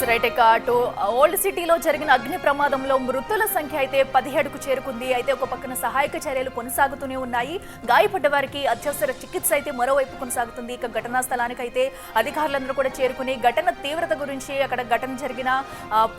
Right ఇక అటు old సిటీలో జరిగిన అగ్ని ప్రమాదంలో మృతుల సంఖ్య అయితే 17కు చేరుకుంది. అయితే ఒక పక్కన సహాయక చర్యలు కొనసాగుతూనే ఉన్నాయి. గాయపడ్డ వారికి అత్యవసర చికిత్స అయితే మరోవైపు కొనసాగుతుంది. ఇక ఘటనా స్థలానికి అయితే అధికారులందరూ కూడా చేరుకుని ఘటన తీవ్రత గురించి, అక్కడ ఘటన జరిగిన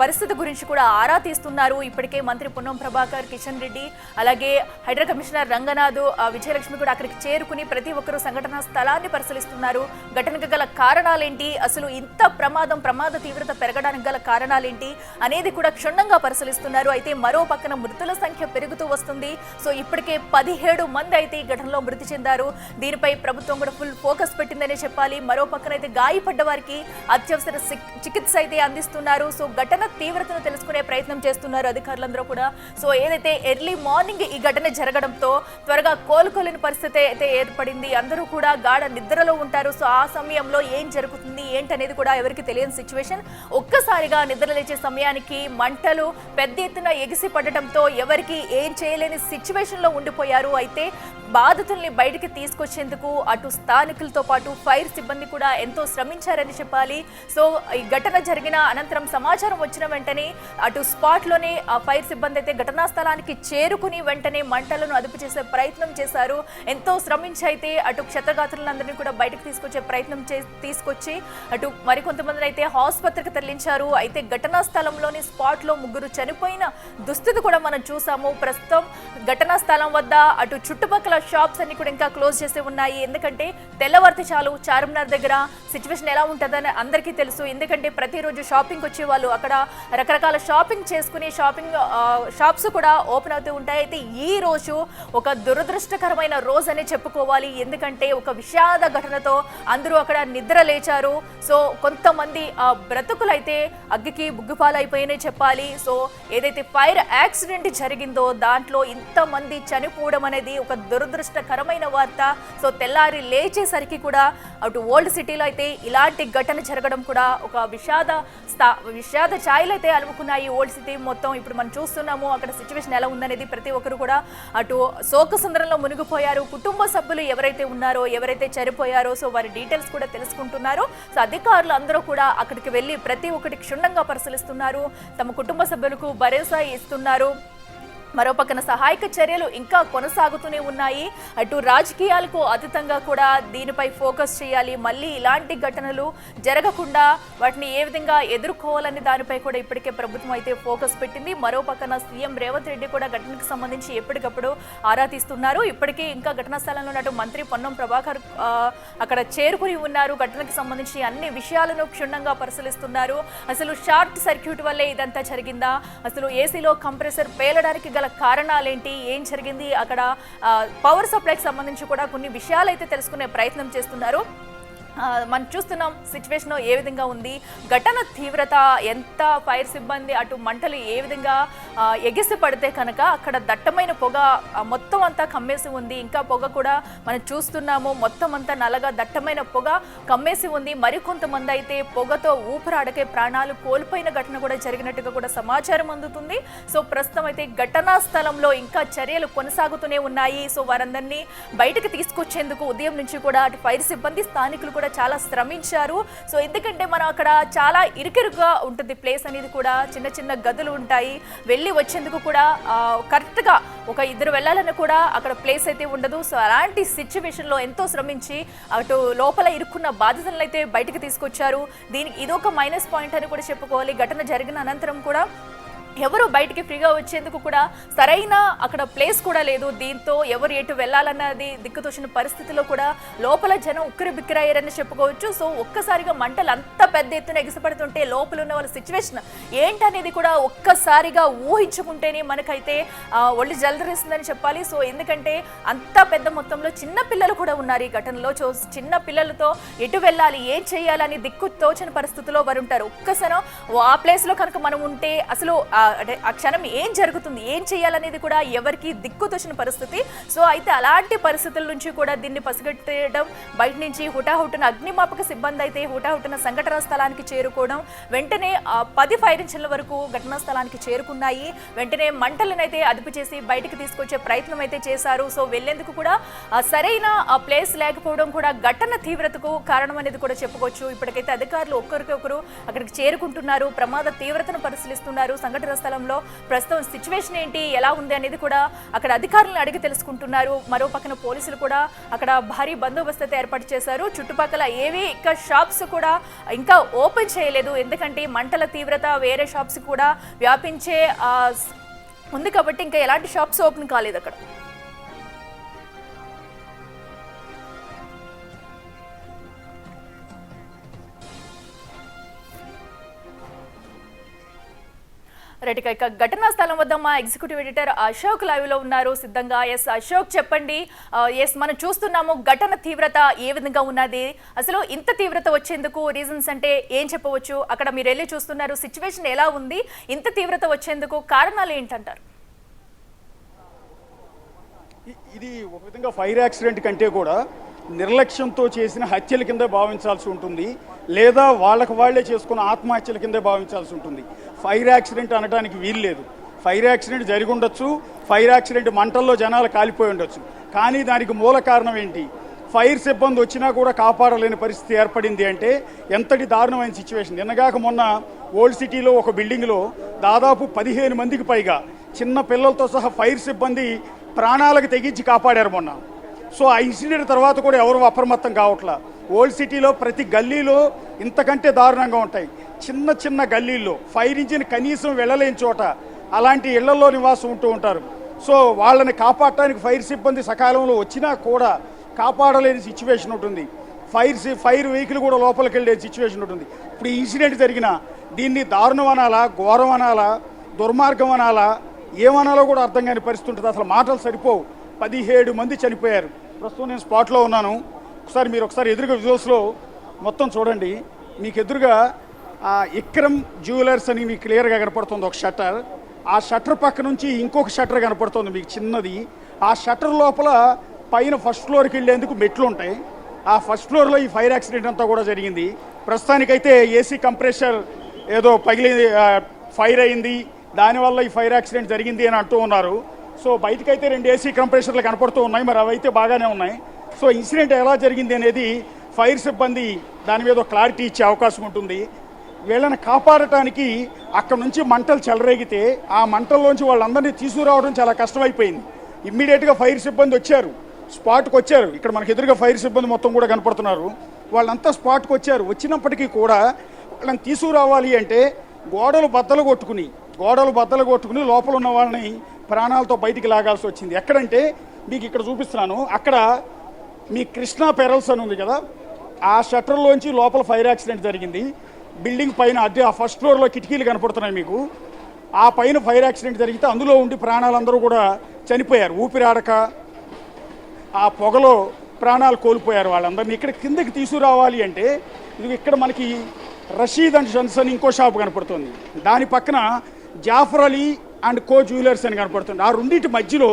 పరిస్థితి గురించి కూడా ఆరా తీస్తున్నారు. ఇప్పటికే మంత్రి పొన్నం ప్రభాకర్, కిషన్ రెడ్డి, అలాగే హైడ్రా కమిషనర్ రంగనాథ్, విజయలక్ష్మి కూడా అక్కడికి చేరుకుని ప్రతి ఒక్కరూ సంఘటనా స్థలాన్ని పరిశీలిస్తున్నారు. ఘటనకు గల కారణాలేంటి, అసలు ఇంత ప్రమాద తీవ్రత పెరగడానికి గల కారణాలేంటి అనేది కూడా క్షుణ్ణంగా పరిశీలిస్తున్నారు. అయితే మరో పక్కన మృతుల సంఖ్య పెరుగుతూ వస్తుంది. సో ఇప్పటికే 17 మంది అయితే ఈ ఘటనలో మృతి చెందారు. దీనిపై ప్రభుత్వం కూడా ఫుల్ ఫోకస్ పెట్టిందనే చెప్పాలి. మరో పక్కన అయితే గాయపడ్డ వారికి అత్యవసర చికిత్స అయితే అందిస్తున్నారు. సో ఘటన తీవ్రతను తెలుసుకునే ప్రయత్నం చేస్తున్నారు అధికారులందరూ కూడా. సో ఏదైతే ఎర్లీ మార్నింగ్ ఈ ఘటన జరగడంతో త్వరగా కోలుకోలేని పరిస్థితి అయితే ఏర్పడింది. అందరూ కూడా గాఢ నిద్రలో ఉంటారు. సో ఆ సమయంలో ఏం జరుగుతుంది ఏంటనేది కూడా ఎవరికి తెలియని సిచ్యువేషన్. ఒక్కసారిగా నిద్ర లేచే సమయానికి మంటలు పెద్ద ఎత్తున ఎగిసి పడటంతో ఎవరికి ఏం చేయలేని సిచ్యువేషన్ లో ఉండిపోయారు. అయితే బాధితుల్ని బయటికి తీసుకొచ్చేందుకు అటు స్థానికులతో పాటు ఫైర్ సిబ్బంది కూడా ఎంతో శ్రమించారని చెప్పాలి. సో ఈ ఘటన జరిగిన అనంతరం సమాచారం వచ్చిన వెంటనే అటు స్పాట్ లోనే ఆ ఫైర్ సిబ్బంది అయితే ఘటనా స్థలానికి చేరుకుని వెంటనే మంటలను అదుపు చేసే ప్రయత్నం చేశారు. ఎంతో శ్రమించి అయితే అటు క్షతగాత్రులందరినీ కూడా బయటకు తీసుకొచ్చే ప్రయత్నం తీసుకొచ్చి అటు మరికొంతమందిని అయితే ఆసుపత్రికి తరలించారు. అయితే ఘటనా స్థలంలోని స్పాట్ లో 3 చనిపోయిన దుస్థితి కూడా మనం చూసాము. ప్రస్తుతం ఘటనా స్థలం వద్ద అటు చుట్టుపక్కల షాప్స్ అన్ని కూడా ఇంకా క్లోజ్ చేసి ఉన్నాయి. ఎందుకంటే తెల్లవారితే చాలు చార్మినార్ దగ్గర సిచ్యువేషన్ ఎలా ఉంటుందని అందరికీ తెలుసు. ఎందుకంటే ప్రతిరోజు షాపింగ్ వచ్చే వాళ్ళు అక్కడ రకరకాల షాపింగ్ చేసుకుని షాప్స్ కూడా ఓపెన్ అవుతూ ఉంటాయి. అయితే ఈ రోజు ఒక దురదృష్టకరమైన రోజు అని చెప్పుకోవాలి. ఎందుకంటే ఒక విషాద ఘటనతో అందరూ అక్కడ నిద్ర లేచారు. సో కొంతమంది బ్రతుకులు అయితే అగ్గికి బుగ్గిపాలైపోయినాయి చెప్పాలి. సో ఏదైతే ఫైర్ యాక్సిడెంట్ జరిగిందో దాంట్లో ఇంతమంది చనిపోవడం అనేది ఒక దురదృష్టకరమైన వార్త. సో తెల్లారి లేచేసరికి కూడా అటు ఓల్డ్ సిటీలో అయితే ఇలాంటి ఘటన జరగడం కూడా ఒక విషాద ఛాయలు అయితే అలుముకున్నాయి ఓల్డ్ సిటీ మొత్తం. ఇప్పుడు మనం చూస్తున్నాము అక్కడ సిచ్యువేషన్ ఎలా ఉందనేది. ప్రతి ఒక్కరు కూడా అటు శోక సుందరంలో మునిగిపోయారు. కుటుంబ సభ్యులు ఎవరైతే ఉన్నారో, ఎవరైతే చనిపోయారో, సో వారి డీటెయిల్స్ కూడా తెలుసుకుంటున్నారు. సో అధికారులు అందరూ కూడా అక్కడికి వెళ్ళి ప్రతి ఒక్కటి క్షుణ్ణంగా పరిశీలిస్తున్నారు. తమ కుటుంబ సభ్యులకు భరోసా ఇస్తున్నారు. మరోపక్కన సహాయక చర్యలు ఇంకా కొనసాగుతూనే ఉన్నాయి. అటు రాజకీయాలకు అతీతంగా కూడా దీనిపై ఫోకస్ చేయాలి. మళ్ళీ ఇలాంటి ఘటనలు జరగకుండా వాటిని ఏ విధంగా ఎదుర్కోవాలని దానిపై కూడా ఇప్పటికే ప్రభుత్వం అయితే ఫోకస్ పెట్టింది. మరోపక్కన సీఎం రేవంత్ రెడ్డి కూడా ఘటనకు సంబంధించి ఎప్పటికప్పుడు ఆరా తీస్తున్నారు. ఇప్పటికీ ఇంకా ఘటనా స్థలంలో ఉన్నట్టు మంత్రి పొన్నం ప్రభాకర్ అక్కడ చేరుకుని ఉన్నారు. ఘటనకు సంబంధించి అన్ని విషయాలను క్షుణ్ణంగా పరిశీలిస్తున్నారు. అసలు షార్ట్ సర్క్యూట్ వల్లే ఇదంతా జరిగిందా, అసలు ఏసీలో కంప్రెసర్ పేలడానికి గల కారణాలేంటి, ఏం జరిగింది, అక్కడ పవర్ సప్లైకి సంబంధించి కూడా కొన్ని విషయాలు అయితే తెలుసుకునే ప్రయత్నం చేస్తున్నారు. మనం చూస్తున్నాం సిచ్యువేషన్ ఏ విధంగా ఉంది, ఘటన తీవ్రత ఎంత, ఫైర్ సిబ్బంది అటు మంటలు ఏ విధంగా ఎగిసి పడితే కనుక అక్కడ దట్టమైన పొగ మొత్తం అంతా కమ్మేసి ఉంది. ఇంకా పొగ కూడా మనం చూస్తున్నాము, మొత్తం అంతా నల్లగా దట్టమైన పొగ కమ్మేసి ఉంది. మరికొంతమంది అయితే పొగతో ఊపిరాడకే ప్రాణాలు కోల్పోయిన ఘటన కూడా జరిగినట్టుగా కూడా సమాచారం అందుతుంది. సో ప్రస్తుతం అయితే ఘటనా స్థలంలో ఇంకా చర్యలు కొనసాగుతూనే ఉన్నాయి. సో వారందరినీ బయటకు తీసుకొచ్చేందుకు ఉదయం నుంచి కూడా అటు ఫైర్ సిబ్బంది, స్థానికులు కూడా చాలా శ్రమించారు. సో ఎందుకంటే మనం అక్కడ చాలా ఇరుకిరుగా ఉంటుంది ప్లేస్ అనేది కూడా, చిన్న చిన్న గదులు ఉంటాయి. వెళ్ళి వచ్చేందుకు కూడా కరెక్ట్గా ఒక 2 వెళ్ళాలని కూడా అక్కడ ప్లేస్ అయితే ఉండదు. సో అలాంటి సిచ్యువేషన్లో ఎంతో శ్రమించి అటు లోపల ఇరుక్కున్న బాధితులను అయితే బయటకు తీసుకొచ్చారు. దీనికి ఇదొక మైనస్ పాయింట్ అని కూడా చెప్పుకోవాలి. ఘటన జరిగిన అనంతరం కూడా ఎవరు బయటికి ఫ్రీగా వచ్చేందుకు కూడా సరైన అక్కడ ప్లేస్ కూడా లేదు. దీంతో ఎవరు ఎటు వెళ్ళాలన్నది దిక్కుతోచిన పరిస్థితిలో కూడా లోపల జనం ఉక్కిరి బిక్కిరయ్యారని చెప్పుకోవచ్చు. సో ఒక్కసారిగా మంటలు అంత పెద్ద ఎత్తున ఎగిసిపడుతుంటే లోపల ఉన్న వాళ్ళ సిచ్యువేషన్ ఏంటనేది కూడా ఒక్కసారిగా ఊహించుకుంటేనే మనకైతే ఒళ్ళు జలదరిస్తుందని చెప్పాలి. సో ఎందుకంటే అంత పెద్ద మొత్తంలో చిన్న పిల్లలు కూడా ఉన్నారు ఈ ఘటనలో. సో చిన్న పిల్లలతో ఎటు వెళ్ళాలి, ఏం చేయాలని దిక్కు తోచని పరిస్థితిలో వారు ఉంటారు. ఒక్కసారి ఆ ప్లేస్లో కనుక మనం ఉంటే అసలు అంటే ఆ క్షణం ఏం జరుగుతుంది, ఏం చేయాలనేది కూడా ఎవరికి దిక్కుతోచిన పరిస్థితి. సో అయితే అలాంటి పరిస్థితుల నుంచి కూడా దీన్ని పసిగట్టడం, బయట నుంచి హుటాహుటిన అగ్నిమాపక సిబ్బంది అయితే హుటాహుటిన సంఘటనా స్థలానికి చేరుకోవడం, వెంటనే 10 ఫైర్ ఇంజిన్ల వరకు ఘటనా స్థలానికి చేరుకున్నాయి. వెంటనే మంటలనైతే అదుపు చేసి బయటికి తీసుకొచ్చే ప్రయత్నం అయితే చేశారు. సో వెళ్లేందుకు కూడా సరైన ప్లేస్ లేకపోవడం కూడా ఘటన తీవ్రతకు కారణం అనేది కూడా చెప్పుకోవచ్చు. ఇప్పటికైతే అధికారులు ఒక్కరికొకరు అక్కడికి చేరుకుంటున్నారు, ప్రమాద తీవ్రతను పరిశీలిస్తున్నారు. సంఘటన స్థలంలో ప్రస్తుతం సిచ్యువేషన్ ఏంటి, ఎలా ఉంది అనేది కూడా అక్కడ అధికారులను అడిగి తెలుసుకుంటున్నారు. మరో పక్కన పోలీసులు కూడా అక్కడ భారీ బందోబస్తు అయితే ఏర్పాటు చేశారు. చుట్టుపక్కల ఏవి ఇంకా షాప్స్ కూడా ఇంకా ఓపెన్ చేయలేదు, ఎందుకంటే మంటల తీవ్రత వేరే షాప్స్ కూడా వ్యాపించే ఉంది కాబట్టి ఇంకా ఎలాంటి షాప్స్ ఓపెన్ కాలేదు అక్కడ. రైట్, ఇక ఘటనా స్థలం వద్ద మా ఎగ్జిక్యూటివ్ ఎడిటర్ అశోక్ లైవ్ లో ఉన్నారు సిద్ధంగా. ఎస్ అశోక్, చెప్పండి. ఎస్, మనం చూస్తున్నాము ఘటన తీవ్రత ఏ విధంగా ఉన్నది, అసలు ఇంత తీవ్రత వచ్చేందుకు రీజన్స్ అంటే ఏం చెప్పవచ్చు? అక్కడ మీరు వెళ్ళి చూస్తున్నారు, సిచ్యువేషన్ ఎలా ఉంది, ఇంత తీవ్రత వచ్చేందుకు కారణాలు ఏంటంటారు? ఇది ఒక విధంగా ఫైర్ యాక్సిడెంట్ కంటే కూడా నిర్లక్ష్యంతో చేసిన హత్యల కింద భావించాల్సి ఉంటుంది, లేదా వాళ్లే చేసుకున్న ఆత్మహత్యల కిందే భావించాల్సి ఉంటుంది. ఫైర్ యాక్సిడెంట్ అనడానికి వీల్లేదు. ఫైర్ యాక్సిడెంట్ జరిగి ఉండొచ్చు, ఫైర్ యాక్సిడెంట్ మంటల్లో జనాలు కాలిపోయి ఉండొచ్చు, కానీ దానికి మూల కారణం ఏంటి? ఫైర్ సిబ్బంది వచ్చినా కూడా కాపాడలేని పరిస్థితి ఏర్పడింది అంటే ఎంతటి దారుణమైన సిచ్యువేషన్. నిన్నగాక మొన్న ఓల్డ్ సిటీలో ఒక బిల్డింగ్లో దాదాపు 15 మందికి పైగా చిన్న పిల్లలతో సహా ఫైర్ సిబ్బంది ప్రాణాలకు తెగించి కాపాడారు మొన్న. సో ఆ ఇన్సిడెంట్ తర్వాత కూడా ఎవరు అప్రమత్తం కావట్లా. ఓల్డ్ సిటీలో ప్రతి గల్లీలో ఇంతకంటే దారుణంగా ఉంటాయి. చిన్న చిన్న గల్లీల్లో ఫైర్ ఇంజిన్ కనీసం వెళ్ళలేని చోట అలాంటి ఇళ్లలో నివాసం ఉంటూ ఉంటారు. సో వాళ్ళని కాపాడటానికి ఫైర్ సిబ్బంది సకాలంలో వచ్చినా కూడా కాపాడలేని సిచ్యువేషన్ ఉంటుంది. ఫైర్ వెహికల్ కూడా లోపలికి వెళ్ళే సిచ్యువేషన్ ఉంటుంది. ఇప్పుడు ఈ ఇన్సిడెంట్ జరిగిన దీన్ని దారుణం అనాలా, ఘోరం అనాలా, దుర్మార్గం అనాలా, ఏమనాలో కూడా అర్థం కాని పరిస్థితి ఉంటుంది. అసలు మాటలు సరిపోవు. 17 మంది చనిపోయారు. ప్రస్తుతం నేను స్పాట్లో ఉన్నాను. మీరు ఒకసారి ఎదురుగా విజువల్స్లో మొత్తం చూడండి. మీకు ఎదురుగా ఇక్రమ్ జ్యువెలర్స్ అని మీకు క్లియర్గా కనపడుతుంది ఒక షట్టర్. ఆ షట్టర్ పక్క నుంచి ఇంకొక షట్టర్ కనపడుతుంది మీకు చిన్నది. ఆ షట్టర్ లోపల పైన ఫస్ట్ ఫ్లోర్కి వెళ్ళేందుకు మెట్లు ఉంటాయి. ఆ ఫస్ట్ ఫ్లోర్లో ఈ ఫైర్ యాక్సిడెంట్ అంతా కూడా జరిగింది. ప్రస్తుతానికైతే ఏసీ కంప్రెషర్ ఏదో పగిలింది, ఫైర్ అయింది, దానివల్ల ఈ ఫైర్ యాక్సిడెంట్ జరిగింది అని అంటూ ఉన్నారు. సో బయటకైతే 2 ఏసీ కంప్రెషర్లు కనపడుతూ ఉన్నాయి, మరి అవైతే బాగానే ఉన్నాయి. సో ఇన్సిడెంట్ ఎలా జరిగింది అనేది ఫైర్ సిబ్బంది దాని మీద క్లారిటీ ఇచ్చే అవకాశం ఉంటుంది. వీళ్ళని కాపాడటానికి అక్కడ నుంచి మంటలు చెలరేగితే ఆ మంటల్లోంచి వాళ్ళందరినీ తీసుకురావడం చాలా కష్టమైపోయింది. ఇమ్మీడియట్గా ఫైర్ సిబ్బంది వచ్చారు, స్పాట్కి వచ్చారు. ఇక్కడ మనకు ఎదురుగా ఫైర్ సిబ్బంది మొత్తం కూడా కనపడుతున్నారు. వాళ్ళంతా స్పాట్కి వచ్చారు. వచ్చినప్పటికీ కూడా వాళ్ళని తీసుకురావాలి అంటే గోడలు బద్దలు కొట్టుకుని లోపల ఉన్న వాళ్ళని ప్రాణాలతో బయటికి లాగాల్సి వచ్చింది. ఎక్కడంటే మీకు ఇక్కడ చూపిస్తున్నాను, అక్కడ మీ కృష్ణా పెరల్స్ అని ఉంది కదా, ఆ షట్టర్లోంచి లోపల ఫైర్ యాక్సిడెంట్ జరిగింది. బిల్డింగ్ పైన అదే ఆ ఫస్ట్ ఫ్లోర్లో కిటికీలు కనపడుతున్నాయి మీకు. ఆ పైన ఫైర్ యాక్సిడెంట్ జరిగితే అందులో ఉండి ప్రాణాలందరూ కూడా చనిపోయారు. ఊపిరాడక ఆ పొగలో ప్రాణాలు కోల్పోయారు వాళ్ళందరినీ. ఇక్కడ కిందకి తీసుకురావాలి అంటే ఇది ఇక్కడ మనకి రషీద్ అండ్ సన్స్ అని ఇంకో షాప్ కనపడుతుంది. దాని పక్కన Jafar Ali and co jewellers అని కనపడుతుంది. ఆ రెండింటి మధ్యలో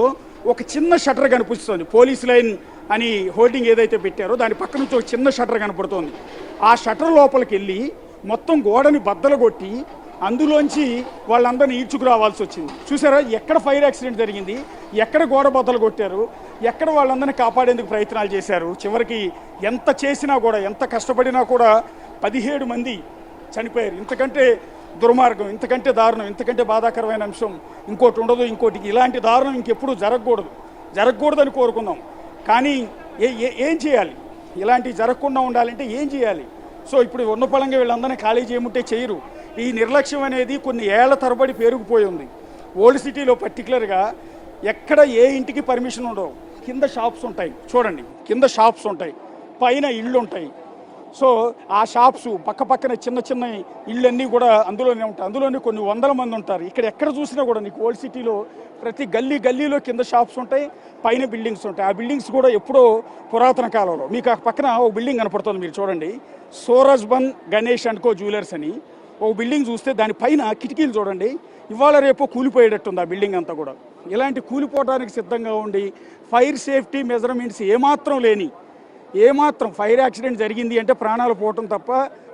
ఒక చిన్న షట్టర్ కనిపిస్తుంది. పోలీస్ లైన్ అని హోర్డింగ్ ఏదైతే పెట్టారో దాని పక్క నుంచి ఒక చిన్న షట్టర్ కనపడుతుంది. ఆ షట్టర్ లోపలికి వెళ్ళి మొత్తం గోడని బద్దలు కొట్టి అందులోంచి వాళ్ళందరినీ ఈడ్చుకురావాల్సి వచ్చింది. చూసారా ఎక్కడ ఫైర్ యాక్సిడెంట్ జరిగింది, ఎక్కడ గోడ బద్దలు కొట్టారు, ఎక్కడ వాళ్ళందరినీ కాపాడేందుకు ప్రయత్నాలు చేశారు. చివరికి ఎంత చేసినా కూడా, ఎంత కష్టపడినా కూడా 17 మంది చనిపోయారు. ఇంతకంటే దుర్మార్గం, ఇంతకంటే దారుణం, ఇంతకంటే బాధాకరమైన అంశం ఇంకోటి ఉండదు. ఇలాంటి దారుణం ఇంకెప్పుడు జరగకూడదని కోరుకుందాం. కానీ ఏం చేయాలి? ఇలాంటివి జరగకుండా ఉండాలంటే ఏం చేయాలి? సో ఇప్పుడు ఉన్న పలంగా వీళ్ళందరినీ ఖాళీ చేయమంటే చేయరు. ఈ నిర్లక్ష్యం అనేది కొన్ని ఏళ్ల తరబడి పేరుకుపోయి ఉంది. ఓల్డ్ సిటీలో పర్టికులర్గా ఎక్కడ ఏ ఇంటికి పర్మిషన్ ఉండవు. కింద షాప్స్ ఉంటాయి, చూడండి కింద షాప్స్ ఉంటాయి, పైన ఇళ్ళు ఉంటాయి. సో ఆ షాప్స్ పక్కన చిన్న చిన్న ఇళ్ళన్నీ కూడా అందులోనే ఉంటాయి. అందులోనే కొన్ని 100 మంది ఉంటారు. ఇక్కడ ఎక్కడ చూసినా కూడా నీకు ఓల్డ్ సిటీలో ప్రతి గల్లీలో కింద షాప్స్ ఉంటాయి, పైన బిల్డింగ్స్ ఉంటాయి. ఆ బిల్డింగ్స్ కూడా ఎప్పుడో పురాతన కాలంలో. మీకు ఆ పక్కన ఒక బిల్డింగ్ కనపడుతుంది, మీరు చూడండి, సోరజ్బన్ గణేష్ అండ్ కో జ్యువెలర్స్ అని. ఓ బిల్డింగ్ చూస్తే దానిపైన కిటికీలు చూడండి, ఇవాళ రేపు కూలిపోయేటట్టుంది ఆ బిల్డింగ్ అంతా కూడా. ఇలాంటి కూలిపోవడానికి సిద్ధంగా ఉండి ఫైర్ సేఫ్టీ మెజర్మెంట్స్ ఏమాత్రం ఫైర్ యాక్సిడెంట్ జరిగింది అంటే ప్రాణాలు పోవటం తప్ప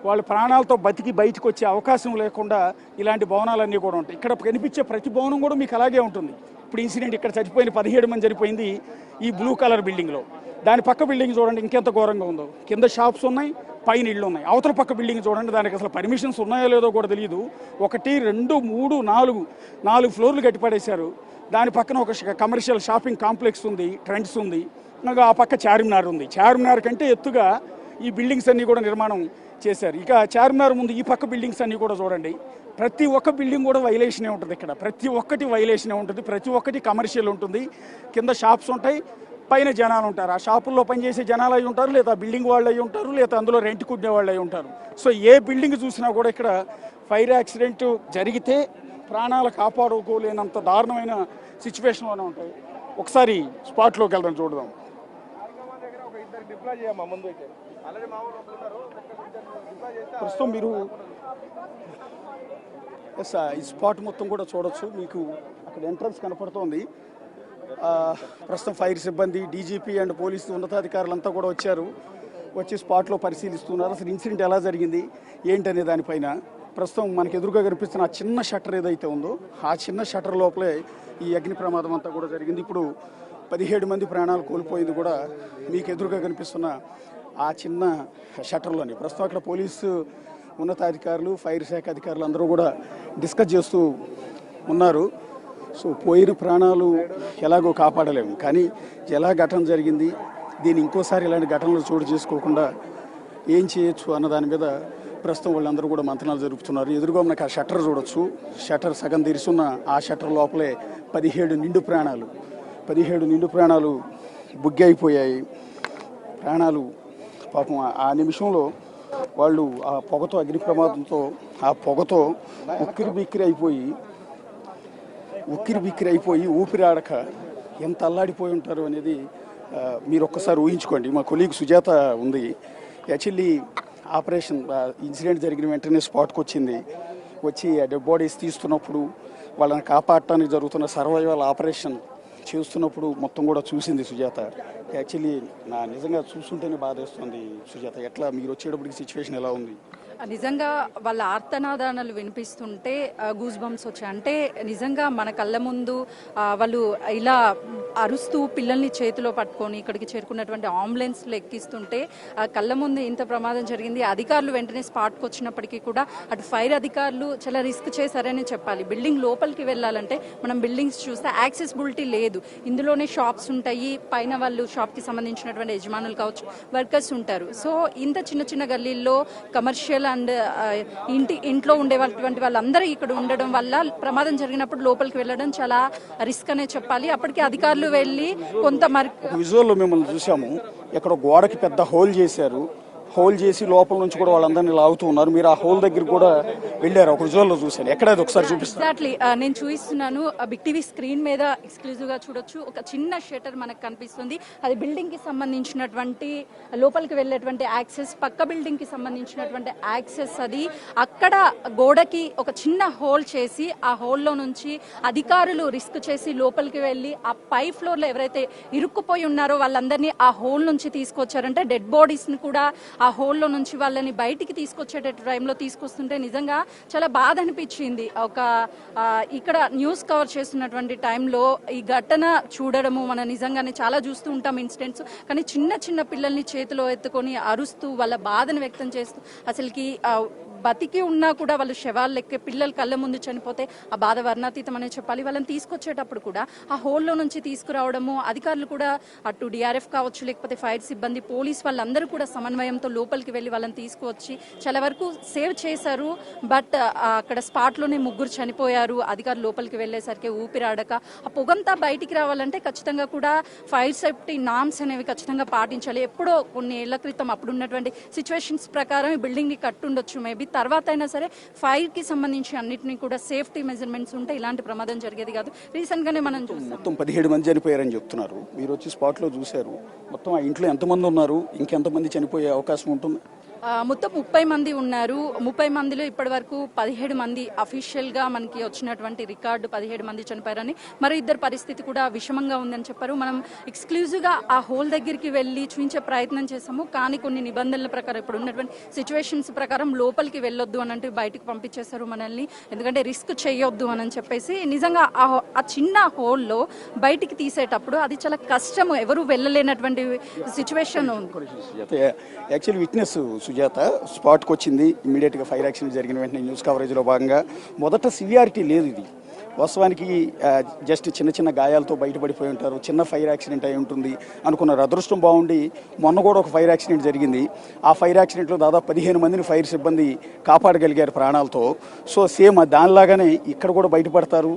వాళ్ళ ప్రాణాలతో బతికి బయటకు వచ్చే అవకాశం లేకుండా ఇలాంటి భవనాలన్నీ కూడా ఉంటాయి. ఇక్కడ కనిపించే ప్రతి భవనం కూడా మీకు అలాగే ఉంటుంది. ఇప్పుడు ఇన్సిడెంట్ ఇక్కడ చనిపోయిన 17 మంది చనిపోయింది ఈ బ్లూ కలర్ బిల్డింగ్లో. దాని పక్క బిల్డింగ్ చూడండి ఇంకెంత ఘోరంగా ఉందో. కింద షాప్స్ ఉన్నాయి, పైన ఇళ్ళు ఉన్నాయి. అవతల పక్క బిల్డింగ్ చూడండి, దానికి అసలు పర్మిషన్స్ ఉన్నాయో లేదో కూడా తెలియదు. 1 2 3 4 ఫ్లోర్లు కట్టిపడేశారు. దాని పక్కన ఒక కమర్షియల్ షాపింగ్ కాంప్లెక్స్ ఉంది, ట్రెండ్స్ ఉంది. ఇంకా ఆ పక్క చార్మినార్ ఉంది. చార్మినార్ కంటే ఎత్తుగా ఈ బిల్డింగ్స్ అన్నీ కూడా నిర్మాణం చేశారు. ఇక చార్మినార్ ముందు ఈ పక్క బిల్డింగ్స్ అన్నీ కూడా చూడండి, ప్రతి ఒక్క బిల్డింగ్ కూడా వైలేషనే ఉంటుంది. ఇక్కడ ప్రతి ఒక్కటి వైలేషనే ఉంటుంది, ప్రతి ఒక్కటి కమర్షియల్ ఉంటుంది. కింద షాప్స్ ఉంటాయి, పైన జనాలు ఉంటారు. ఆ షాపుల్లో పనిచేసే జనాలు అయి ఉంటారు, లేదా బిల్డింగ్ వాళ్ళు అయి ఉంటారు, లేదా అందులో రెంట్ కుట్టే వాళ్ళు అయి ఉంటారు. సో ఏ బిల్డింగ్ చూసినా కూడా ఇక్కడ ఫైర్ యాక్సిడెంట్ జరిగితే ప్రాణాలు కాపాడుకోలేనంత దారుణమైన సిచ్యువేషన్లోనే ఉంటాయి. ఒకసారి స్పాట్లోకి వెళ్దాం, చూడదాం. ప్రస్తుతం మీరు ఈ స్పాట్ మొత్తం కూడా చూడొచ్చు. మీకు అక్కడ ఎంట్రన్స్ కనపడుతోంది. ప్రస్తుతం ఫైర్ సిబ్బంది, డీజీపీ అండ్ పోలీసు ఉన్నతాధికారులంతా కూడా వచ్చి స్పాట్లో పరిశీలిస్తున్నారు. అసలు ఇన్సిడెంట్ ఎలా జరిగింది ఏంటనే దానిపైన. ప్రస్తుతం మనకు ఎదురుగా కనిపిస్తున్న ఆ చిన్న షట్టర్ ఏదైతే ఉందో ఆ చిన్న షట్టర్ లోపలే ఈ అగ్ని ప్రమాదం అంతా కూడా జరిగింది. ఇప్పుడు 17 మంది ప్రాణాలు కోల్పోయింది కూడా మీకు ఎదురుగా కనిపిస్తున్న ఆ చిన్న షట్టర్లోని. ప్రస్తుతం అక్కడ పోలీసు ఉన్నతాధికారులు, ఫైర్ శాఖ అధికారులు అందరూ కూడా డిస్కస్ చేస్తూ ఉన్నారు. సో పోయిన ప్రాణాలు ఎలాగో కాపాడలేము, కానీ ఎలా ఘటన జరిగింది, దీన్ని ఇంకోసారి ఇలాంటి ఘటనలు చోటు చేసుకోకుండా ఏం చేయొచ్చు అన్న దాని మీద ప్రస్తుతం వాళ్ళందరూ కూడా మంతనాలు జరుపుతున్నారు. ఎదురుగా మనకు ఆ షట్టర్ చూడొచ్చు. షట్టర్ సగం తెరిచున్న ఆ షట్టర్ లోపలే 17 నిండు ప్రాణాలు బుగ్గి అయిపోయాయి. ప్రాణాలు పాపం ఆ నిమిషంలో వాళ్ళు ఆ పొగతో, అగ్ని ప్రమాదంతో ఆ పొగతో ఉక్కిరి బిక్కిరి అయిపోయి ఊపిరాడక ఎంత అల్లాడిపోయి ఉంటారు అనేది మీరు ఒక్కసారి ఊహించుకోండి. మా కొలీగ్ సుజాత ఉంది, యాక్చువల్లీ ఆపరేషన్ ఇన్సిడెంట్ జరిగిన వెంటనే స్పాట్కి వచ్చి డెడ్ బాడీస్ తీస్తున్నప్పుడు, వాళ్ళని కాపాడటానికి జరుగుతున్న సర్వైవల్ ఆపరేషన్ చేస్తున్నప్పుడు మొత్తం కూడా చూసింది సుజాత. యాక్చువల్లీ నిజంగా చూస్తుంటేనే బాధేస్తుంది. సుజాత, ఎట్లా మీరు వచ్చేటప్పటికి సిచ్యువేషన్ ఎలా ఉంది? నిజంగా వాళ్ళ ఆర్తనాదానాలు వినిపిస్తుంటే గూస్ బంప్స్ వచ్చాయి. అంటే నిజంగా మన కళ్ళ ముందు వాళ్ళు ఇలా అరుస్తూ పిల్లల్ని చేతిలో పట్టుకొని ఇక్కడికి చేరుకున్నటువంటి అంబులెన్స్లు ఎక్కిస్తుంటే కళ్ళ ముందు ఇంత ప్రమాదం జరిగింది. అధికారులు వెంటనే స్పాట్కి వచ్చినప్పటికీ కూడా అటు ఫైర్ అధికారులు చాలా రిస్క్ చేశారని చెప్పాలి. బిల్డింగ్ లోపలికి వెళ్ళాలంటే మనం బిల్డింగ్స్ చూస్తే యాక్సెసిబిలిటీ లేదు. ఇందులోనే షాప్స్ ఉంటాయి, పైన వాళ్ళు షాప్కి సంబంధించినటువంటి యజమానులు కావచ్చు, వర్కర్స్ ఉంటారు. సో ఇంత చిన్న చిన్న గల్లీల్లో కమర్షియల్ అండ్ ఇంట్లో ఉండేటువంటి వాళ్ళందరూ ఇక్కడ ఉండడం వల్ల ప్రమాదం జరిగినప్పుడు లోపలికి వెళ్ళడం చాలా రిస్క్ అనే చెప్పాలి. అప్పటికి అధికారులు వెళ్ళి కొంత విజువల్లో మిమ్మల్ని చూసాము, ఇక్కడ గోడకి పెద్ద హోల్ చేసి లోపల నుంచి కూడా వాళ్ళందరినీ లాగుతూ ఉన్నారు. మీరు ఆ హోల్ దగ్గర కూడా వెళ్ళారు, ఒక విజువల్లో చూశాను. ఎక్కడ ఒకసారి చూపిస్తాను. ఎగ్జాక్ట్లీ నేను చూపిస్తున్నాను. బిగ్ టీవీ స్క్రీన్ మీద ఎక్స్క్లూజివ్ గా చూడొచ్చు. ఒక చిన్న షట్టర్ మనకు కనిపిస్తుంది. అది బిల్డింగ్ కి సంబంధించినటువంటి లోపలికి వెళ్ళేటువంటి యాక్సెస్, పక్క బిల్డింగ్ కి సంబంధించినటువంటి యాక్సెస్. అది అక్కడ గోడకి ఒక చిన్న హోల్ చేసి ఆ హోల్లో నుంచి అధికారులు రిస్క్ చేసి లోపలికి వెళ్ళి ఆ పై ఫ్లోర్ లో ఎవరైతే ఇరుక్కుపోయి ఉన్నారో వాళ్ళందరినీ ఆ హోల్ నుంచి తీసుకొచ్చారంటే డెడ్ బాడీస్ ని కూడా ఆ హోల్లో నుంచి వాళ్ళని బయటికి తీసుకొచ్చే టైంలో తీసుకొస్తుంటే నిజంగా చాలా బాధ అనిపించింది. ఇక్కడ న్యూస్ కవర్ చేస్తున్నటువంటి టైంలో ఈ ఘటన చూడడము మనం నిజంగానే చాలా చూస్తూ ఉంటాం ఇన్సిడెంట్స్, కానీ చిన్న చిన్న పిల్లల్ని చేతిలో ఎత్తుకొని అరుస్తూ వాళ్ళ బాధను వ్యక్తం చేస్తూ అసలుకి బతికి ఉన్నా కూడా వాళ్ళు శవాలు లెక్కే పిల్లలు కళ్ళ ముందు చనిపోతే ఆ బాధ వర్ణాతీతం అనే చెప్పాలి. వాళ్ళని తీసుకొచ్చేటప్పుడు కూడా ఆ హోల్లో నుంచి తీసుకురావడము, అధికారులు కూడా అటు డిఆర్ఎఫ్ కావచ్చు, లేకపోతే ఫైర్ సిబ్బంది, పోలీస్ వాళ్ళందరూ కూడా సమన్వయంతో లోపలికి వెళ్ళి వాళ్ళని తీసుకువచ్చి చాలా వరకు సేవ్ చేశారు. బట్ అక్కడ స్పాట్లోనే 3 చనిపోయారు. అధికారులు లోపలికి వెళ్ళేసరికి ఊపిరాడక ఆ పొగంతా బయటికి రావాలంటే ఖచ్చితంగా కూడా ఫైర్ సేఫ్టీ నామ్స్ అనేవి ఖచ్చితంగా పాటించాలి. ఎప్పుడో కొన్ని ఏళ్ల క్రితం అప్పుడు ఉన్నటువంటి సిచ్యువేషన్స్ ప్రకారం ఈ బిల్డింగ్ ని కట్టుండొచ్చు, మేబీ తర్వాత అయినా సరే ఫైర్ కి సంబంధించి అన్నిటినీ కూడా సేఫ్టీ మెజర్మెంట్స్ ఉంటే ఇలాంటి ప్రమాదం జరిగేది కాదు. రీసెంట్ గానే మనం మొత్తం 17 మంది చనిపోయారని చెప్తున్నారు. మీరు వచ్చి స్పాట్ లో చూశారు. మొత్తం ఆ ఇంట్లో ఎంతమంది ఉన్నారు, ఇంకెంతమంది చనిపోయే అవకాశం ఉంటుంది? మొత్తం 30 మంది ఉన్నారు. 30 మందిలో ఇప్పటి వరకు 17 మంది అఫీషియల్గా మనకి వచ్చినటువంటి రికార్డు 17 మంది చనిపోయారని, మరి ఇద్దరు పరిస్థితి కూడా విషమంగా ఉందని చెప్పారు. మనం ఎక్స్క్లూజివ్గా ఆ హోల్ దగ్గరికి వెళ్ళి చూపించే ప్రయత్నం చేసాము, కానీ కొన్ని నిబంధనల ప్రకారం ఇప్పుడు ఉన్నటువంటి సిచ్యువేషన్స్ ప్రకారం లోపలికి వెళ్ళొద్దు అని అంటే బయటకు పంపించేశారు మనల్ని, ఎందుకంటే రిస్క్ చేయొద్దు అని చెప్పేసి. నిజంగా ఆ చిన్న హోల్లో బయటికి తీసేటప్పుడు అది చాలా కష్టము, ఎవరు వెళ్ళలేనటువంటి సిచ్యువేషన్ ఉంది. యాక్చువల్లీ విట్నెస్ సుజాత స్పాట్కి వచ్చింది, ఇమ్మీడియట్గా ఫైర్ యాక్సిడెంట్ జరిగిన వెంటనే న్యూస్ కవరేజ్లో భాగంగా మొదట సివియారిటీ లేదు, ఇది వాస్తవానికి జస్ట్ చిన్న చిన్న గాయాలతో బయటపడిపోయి ఉంటారు, చిన్న ఫైర్ యాక్సిడెంట్ అయి ఉంటుంది అనుకున్నారు. అదృష్టం బాగుండి మొన్న కూడా ఒక ఫైర్ యాక్సిడెంట్ జరిగింది. ఆ ఫైర్ యాక్సిడెంట్లో దాదాపు 15 మందిని ఫైర్ సిబ్బంది కాపాడగలిగారు ప్రాణాలతో. సో సేమ్ దానిలాగానే ఇక్కడ కూడా బయటపడతారు,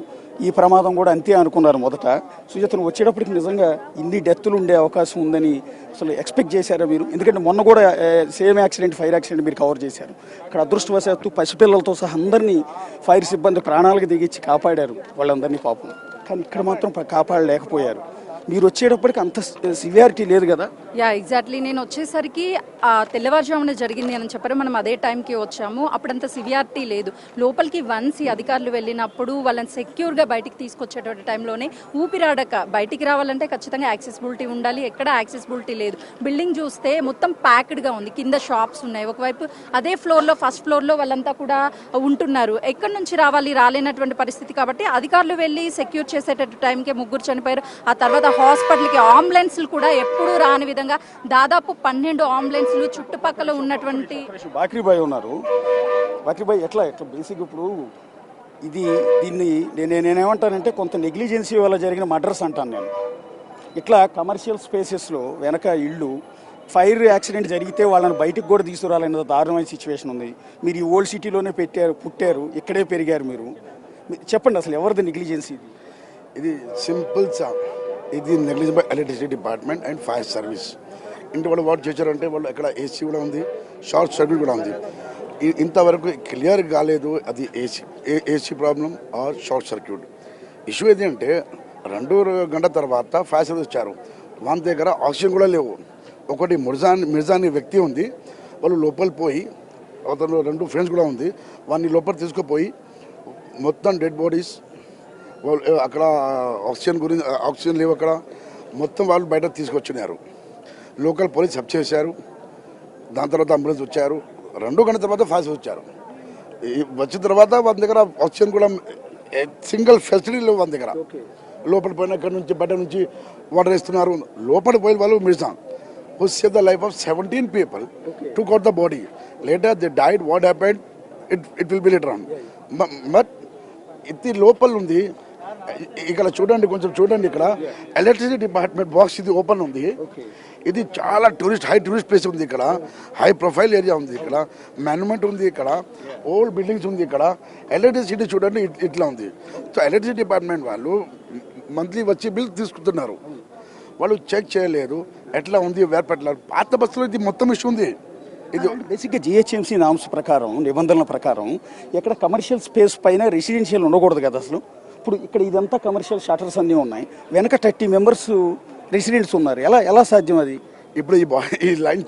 ఈ ప్రమాదం కూడా అంతే అనుకున్నారు మొదట. సుజాతను వచ్చేటప్పటికి నిజంగా ఇన్ని డెత్తులు ఉండే అవకాశం ఉందని అసలు ఎక్స్పెక్ట్ చేశారా మీరు? ఎందుకంటే మొన్న కూడా సేమ్ యాక్సిడెంట్, ఫైర్ యాక్సిడెంట్ మీరు కవర్ చేశారు. అక్కడ అదృష్టవశాత్తు పసిపిల్లలతో సహా అందరినీ ఫైర్ సిబ్బంది ప్రాణాలకు దిగించి కాపాడారు వాళ్ళందరినీ పాపం. కానీ ఇక్కడ మాత్రం కాపాడలేకపోయారు. మీరు వచ్చేటప్పటికి అంత సివియారిటీ లేదు కదా? యా ఎగ్జాక్ట్లీ, నేను వచ్చేసరికి తెల్లవారుజామున జరిగింది అని చెప్పారు, మనం అదే టైంకి వచ్చాము, అప్పుడంత సివియారిటీ లేదు. లోపలికి వన్స్ ఈ అధికారులు వెళ్ళినప్పుడు వాళ్ళని సెక్యూర్గా బయటికి తీసుకొచ్చేటువంటి టైంలోనే ఊపిరాడక బయటికి రావాలంటే ఖచ్చితంగా యాక్సెసిబిలిటీ ఉండాలి, ఎక్కడ యాక్సెసిబిలిటీ లేదు. బిల్డింగ్ చూస్తే మొత్తం ప్యాక్డ్గా ఉంది, కింద షాప్స్ ఉన్నాయి, ఒకవైపు అదే ఫ్లోర్లో ఫస్ట్ ఫ్లోర్లో వాళ్ళంతా కూడా ఉంటున్నారు. ఎక్కడి నుంచి రావాలి, రాలేనటువంటి పరిస్థితి. కాబట్టి అధికారులు వెళ్ళి సెక్యూర్ చేసేటట్టు టైంకే 3 చనిపోయారు. ఆ తర్వాత హాస్పిటల్కి అంబులెన్స్లు కూడా ఎప్పుడూ రాని విధంగా దాదాపు 12 అంబులెన్స్లు చుట్టుపక్కల ఉన్నటువంటి. బాక్రీబాయ్ ఉన్నారు, బాక్రీబాయ్ ఎట్లా బేసిక్ ఇప్పుడు దీన్ని నేనేమంటానంటే కొంత నెగ్లిజెన్సీ వల్ల జరిగిన మర్డర్స్ అంటాను నేను. ఇట్లా కమర్షియల్ స్పేసెస్లో వెనక ఇళ్ళు ఫైర్ యాక్సిడెంట్ జరిగితే వాళ్ళని బయటకు కూడా తీసుకురాలనేది దారుణమైన సిచ్యువేషన్ ఉంది. మీరు ఈ ఓల్డ్ సిటీలోనే పుట్టారు, ఇక్కడే పెరిగారు మీరు. చెప్పండి అసలు ఎవరిది నెగ్లిజెన్సీ? ఇది సింపుల్ ఇది negligence by electricity department and fire service. ఇంటి వాళ్ళు వాట్ చేశారంటే వాళ్ళు ఇక్కడ ఏసీ కూడా ఉంది, షార్ట్ సర్క్యూట్ కూడా ఉంది. ఇంతవరకు క్లియర్ కాలేదు అది AC problem or short circuit. Issue ఏంటంటే 2 గంటల తర్వాత ఫైర్ సర్వీస్ వచ్చారు, వాళ్ళ దగ్గర ఆక్సిజన్ కూడా లేవు. ఒకటి మిర్జాన్ వ్యక్తి ఉంది, వాళ్ళు లోపల పోయి అతను 2 ఫ్రెండ్స్ కూడా ఉంది, వాళ్ళని లోపల తీసుకుపోయి మొత్తం డెడ్ బాడీస్ అక్కడ ఆక్సిజన్ లేవు అక్కడ, మొత్తం వాళ్ళు బయట తీసుకొచ్చినారు. లోకల్ పోలీస్ హెల్ప్ చేశారు, దాని తర్వాత అంబులెన్స్ వచ్చారు. 2 గంటల తర్వాత ఫాస్ట్ వచ్చారు. వచ్చిన తర్వాత వాళ్ళ దగ్గర ఆక్సిజన్ కూడా సింగిల్ ఫెసిలిటీ లేవు వాళ్ళ దగ్గర. లోపల పోయిన ఇక్కడ నుంచి బయట నుంచి వాటర్ ఇస్తున్నారు. లోపల పోయిన వాళ్ళు Mirjan who saved the life of 17 people, took out the body. Later they died. What happened? It will be later on. But ఇది లోపల ఉంది. ఇక్కడ చూడండి, కొంచెం చూడండి, ఇక్కడ ఎలక్ట్రిసిటీ డిపార్ట్మెంట్ బాక్స్ ఇది ఓపెన్ ఉంది. ఇది చాలా హై టూరిస్ట్ ప్లేస్ ఉంది. ఇక్కడ హై ప్రొఫైల్ ఏరియా ఉంది, ఇక్కడ మాన్యుమెంట్ ఉంది, ఇక్కడ ఓల్డ్ బిల్డింగ్స్ ఉంది. ఇక్కడ ఎలక్ట్రిసిటీ చూడండి ఇట్లా ఉంది. సో ఎలక్ట్రిసిటీ డిపార్ట్మెంట్ వాళ్ళు మంత్లీ వచ్చి బిల్ తీసుకుంటున్నారు, వాళ్ళు చెక్ చేయలేరు ఎట్లా ఉంది వేర్పెట్ల పాత బస్సులో. ఇది మొత్తం ఇష్యూ ఉంది. ఇది బేసిక్గా జిహెచ్ఎంసీ నామ్స్ ప్రకారం, నిబంధనల ప్రకారం ఎక్కడ కమర్షియల్ స్పేస్ పైన రెసిడెన్షియల్ ఉండకూడదు కదా అసలు. ఇప్పుడు ఇక్కడ ఇదంతా కమర్షియల్ షటర్స్ అన్నీ ఉన్నాయి, వెనక 30 మెంబర్స్ రెసిడెంట్స్ ఉన్నారు. ఎలా సాధ్యం అది? ఇప్పుడు ఈ లైన్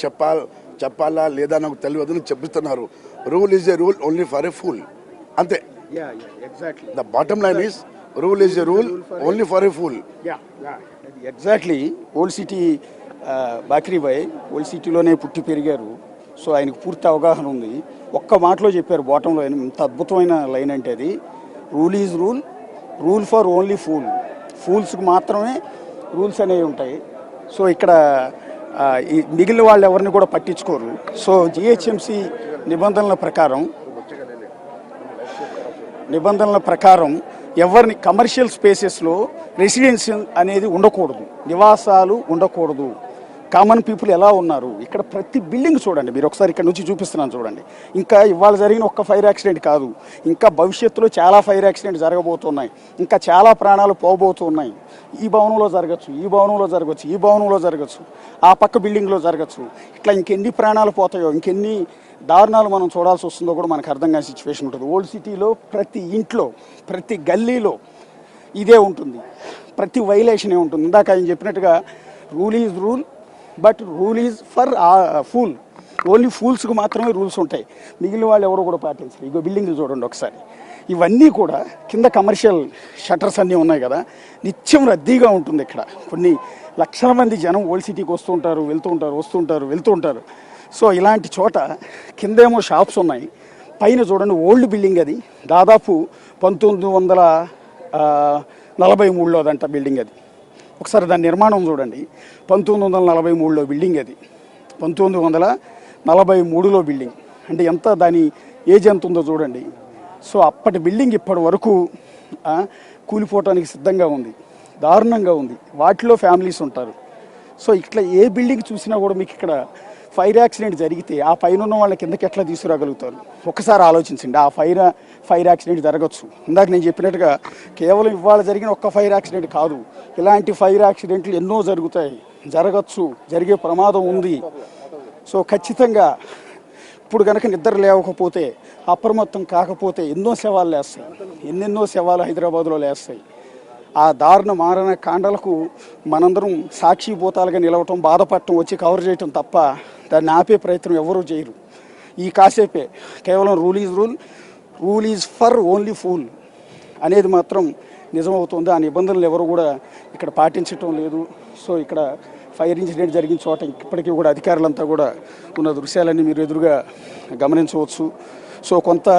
చెప్పాలా లేదా నాకు తెలియదు, చెప్పిస్తున్నారు. Rule is a rule only for a fool, అంతే. The bottom line is rule is a rule only for a fool. Exactly. Old city బాక్రీబాయ్ ఓల్డ్ సిటీలోనే పుట్టి పెరిగారు, సో ఆయనకు పూర్తి అవగాహన ఉంది. ఒక్క మాటలో చెప్పారు బాటంలో, ఇంత అద్భుతమైన లైన్ అంటే అది. Rule is rule, rule for only fool. ఫూల్స్కి మాత్రమే రూల్స్ అనేవి ఉంటాయి. సో ఇక్కడ ఈ మిగిలిన వాళ్ళు ఎవరిని కూడా పట్టించుకోరు. సో జిహెచ్ఎంసీ నిబంధనల ప్రకారం ఎవరిని కమర్షియల్ స్పేసెస్లో రెసిడెన్షియల్ అనేది ఉండకూడదు, నివాసాలు ఉండకూడదు. కామన్ పీపుల్ ఎలా ఉన్నారు ఇక్కడ ప్రతి బిల్డింగ్ చూడండి, మీరు ఒకసారి ఇక్కడ నుంచి చూపిస్తున్నాను చూడండి. ఇంకా ఇవాళ జరిగిన ఒక్క ఫైర్ యాక్సిడెంట్ కాదు, ఇంకా భవిష్యత్తులో చాలా ఫైర్ యాక్సిడెంట్ జరగబోతున్నాయి, ఇంకా చాలా ప్రాణాలు పోబోతున్నాయి. ఈ భవనంలో జరగచ్చు, ఈ భవనంలో జరగచ్చు, ఈ భవనంలో జరగచ్చు, ఆ పక్క బిల్డింగ్లో జరగచ్చు. ఇట్లా ఇంకెన్ని ప్రాణాలు పోతాయో, ఇంకెన్ని దారుణాలు మనం చూడాల్సి వస్తుందో కూడా మనకు అర్థం కాని సిచ్యువేషన్ ఉంటుంది. ఓల్డ్ సిటీలో ప్రతి ఇంట్లో, ప్రతి గల్లీలో ఇదే ఉంటుంది, ప్రతి వైలేషనే ఉంటుంది. ఇందాక ఆయన చెప్పినట్టుగా rule is rule but rule is for fool. Only ఫూల్స్కి మాత్రమే రూల్స్ ఉంటాయి, మిగిలిన వాళ్ళు ఎవరు కూడా పాటించరు. ఇగో బిల్డింగ్లు చూడండి ఒకసారి, ఇవన్నీ కూడా కింద కమర్షియల్ షట్టర్స్ అన్నీ ఉన్నాయి కదా, నిత్యం రద్దీగా ఉంటుంది ఇక్కడ. కొన్ని లక్షల మంది జనం ఓల్డ్ సిటీకి వస్తుంటారు, వెళ్తూ ఉంటారు. సో ఇలాంటి చోట కిందేమో షాప్స్ ఉన్నాయి, పైన చూడండి ఓల్డ్ బిల్డింగ్, అది దాదాపు 1943లోదంట బిల్డింగ్ అది. ఒకసారి దాని నిర్మాణం చూడండి, 1943లో బిల్డింగ్ అది, 1943లో బిల్డింగ్ అంటే ఎంత, దాని ఏజ్ ఎంత ఉందో చూడండి. సో అప్పటి బిల్డింగ్ ఇప్పటి వరకు కూలిపోవటానికి సిద్ధంగా ఉంది, దారుణంగా ఉంది. వాటిలో ఫ్యామిలీస్ ఉంటారు. సో ఇట్లా ఏ బిల్డింగ్ చూసినా కూడా మీకు ఇక్కడ ఫైర్ యాక్సిడెంట్ జరిగితే ఆ పైన ఉన్న వాళ్ళ కిందకి ఎట్లా తీసుకురాగలుగుతారు ఒకసారి ఆలోచించండి. ఆ ఫైర్ యాక్సిడెంట్ జరగచ్చు. ఇందాక నేను చెప్పినట్టుగా కేవలం ఇవాళ జరిగిన ఒక్క ఫైర్ యాక్సిడెంట్ కాదు, ఇలాంటి ఫైర్ యాక్సిడెంట్లు ఎన్నో జరగచ్చు, జరిగే ప్రమాదం ఉంది. సో ఖచ్చితంగా ఇప్పుడు కనుక నిద్ర లేవకపోతే, అప్రమత్తం కాకపోతే ఎన్నో శవాలు హైదరాబాద్లో లేస్తాయి. ఆ దారుణ మారణ కాండలకు మనందరం సాక్షిభూతాలుగా నిలవటం, బాధపడటం, వచ్చి కవర్ చేయటం తప్ప దాన్ని ఆపే ప్రయత్నం ఎవరూ చేయరు. ఈ కాసేపే కేవలం rule is for only fool అనేది మాత్రం నిజమవుతుంది. ఆ నిబంధనలు ఎవరు కూడా ఇక్కడ పాటించటం లేదు. సో ఇక్కడ ఫైర్ ఇన్సిడెంట్ జరిగిన చోట ఇప్పటికీ కూడా అధికారులంతా కూడా ఉన్న దృశ్యాలన్నీ మీరు ఎదురుగా గమనించవచ్చు. సో కొంత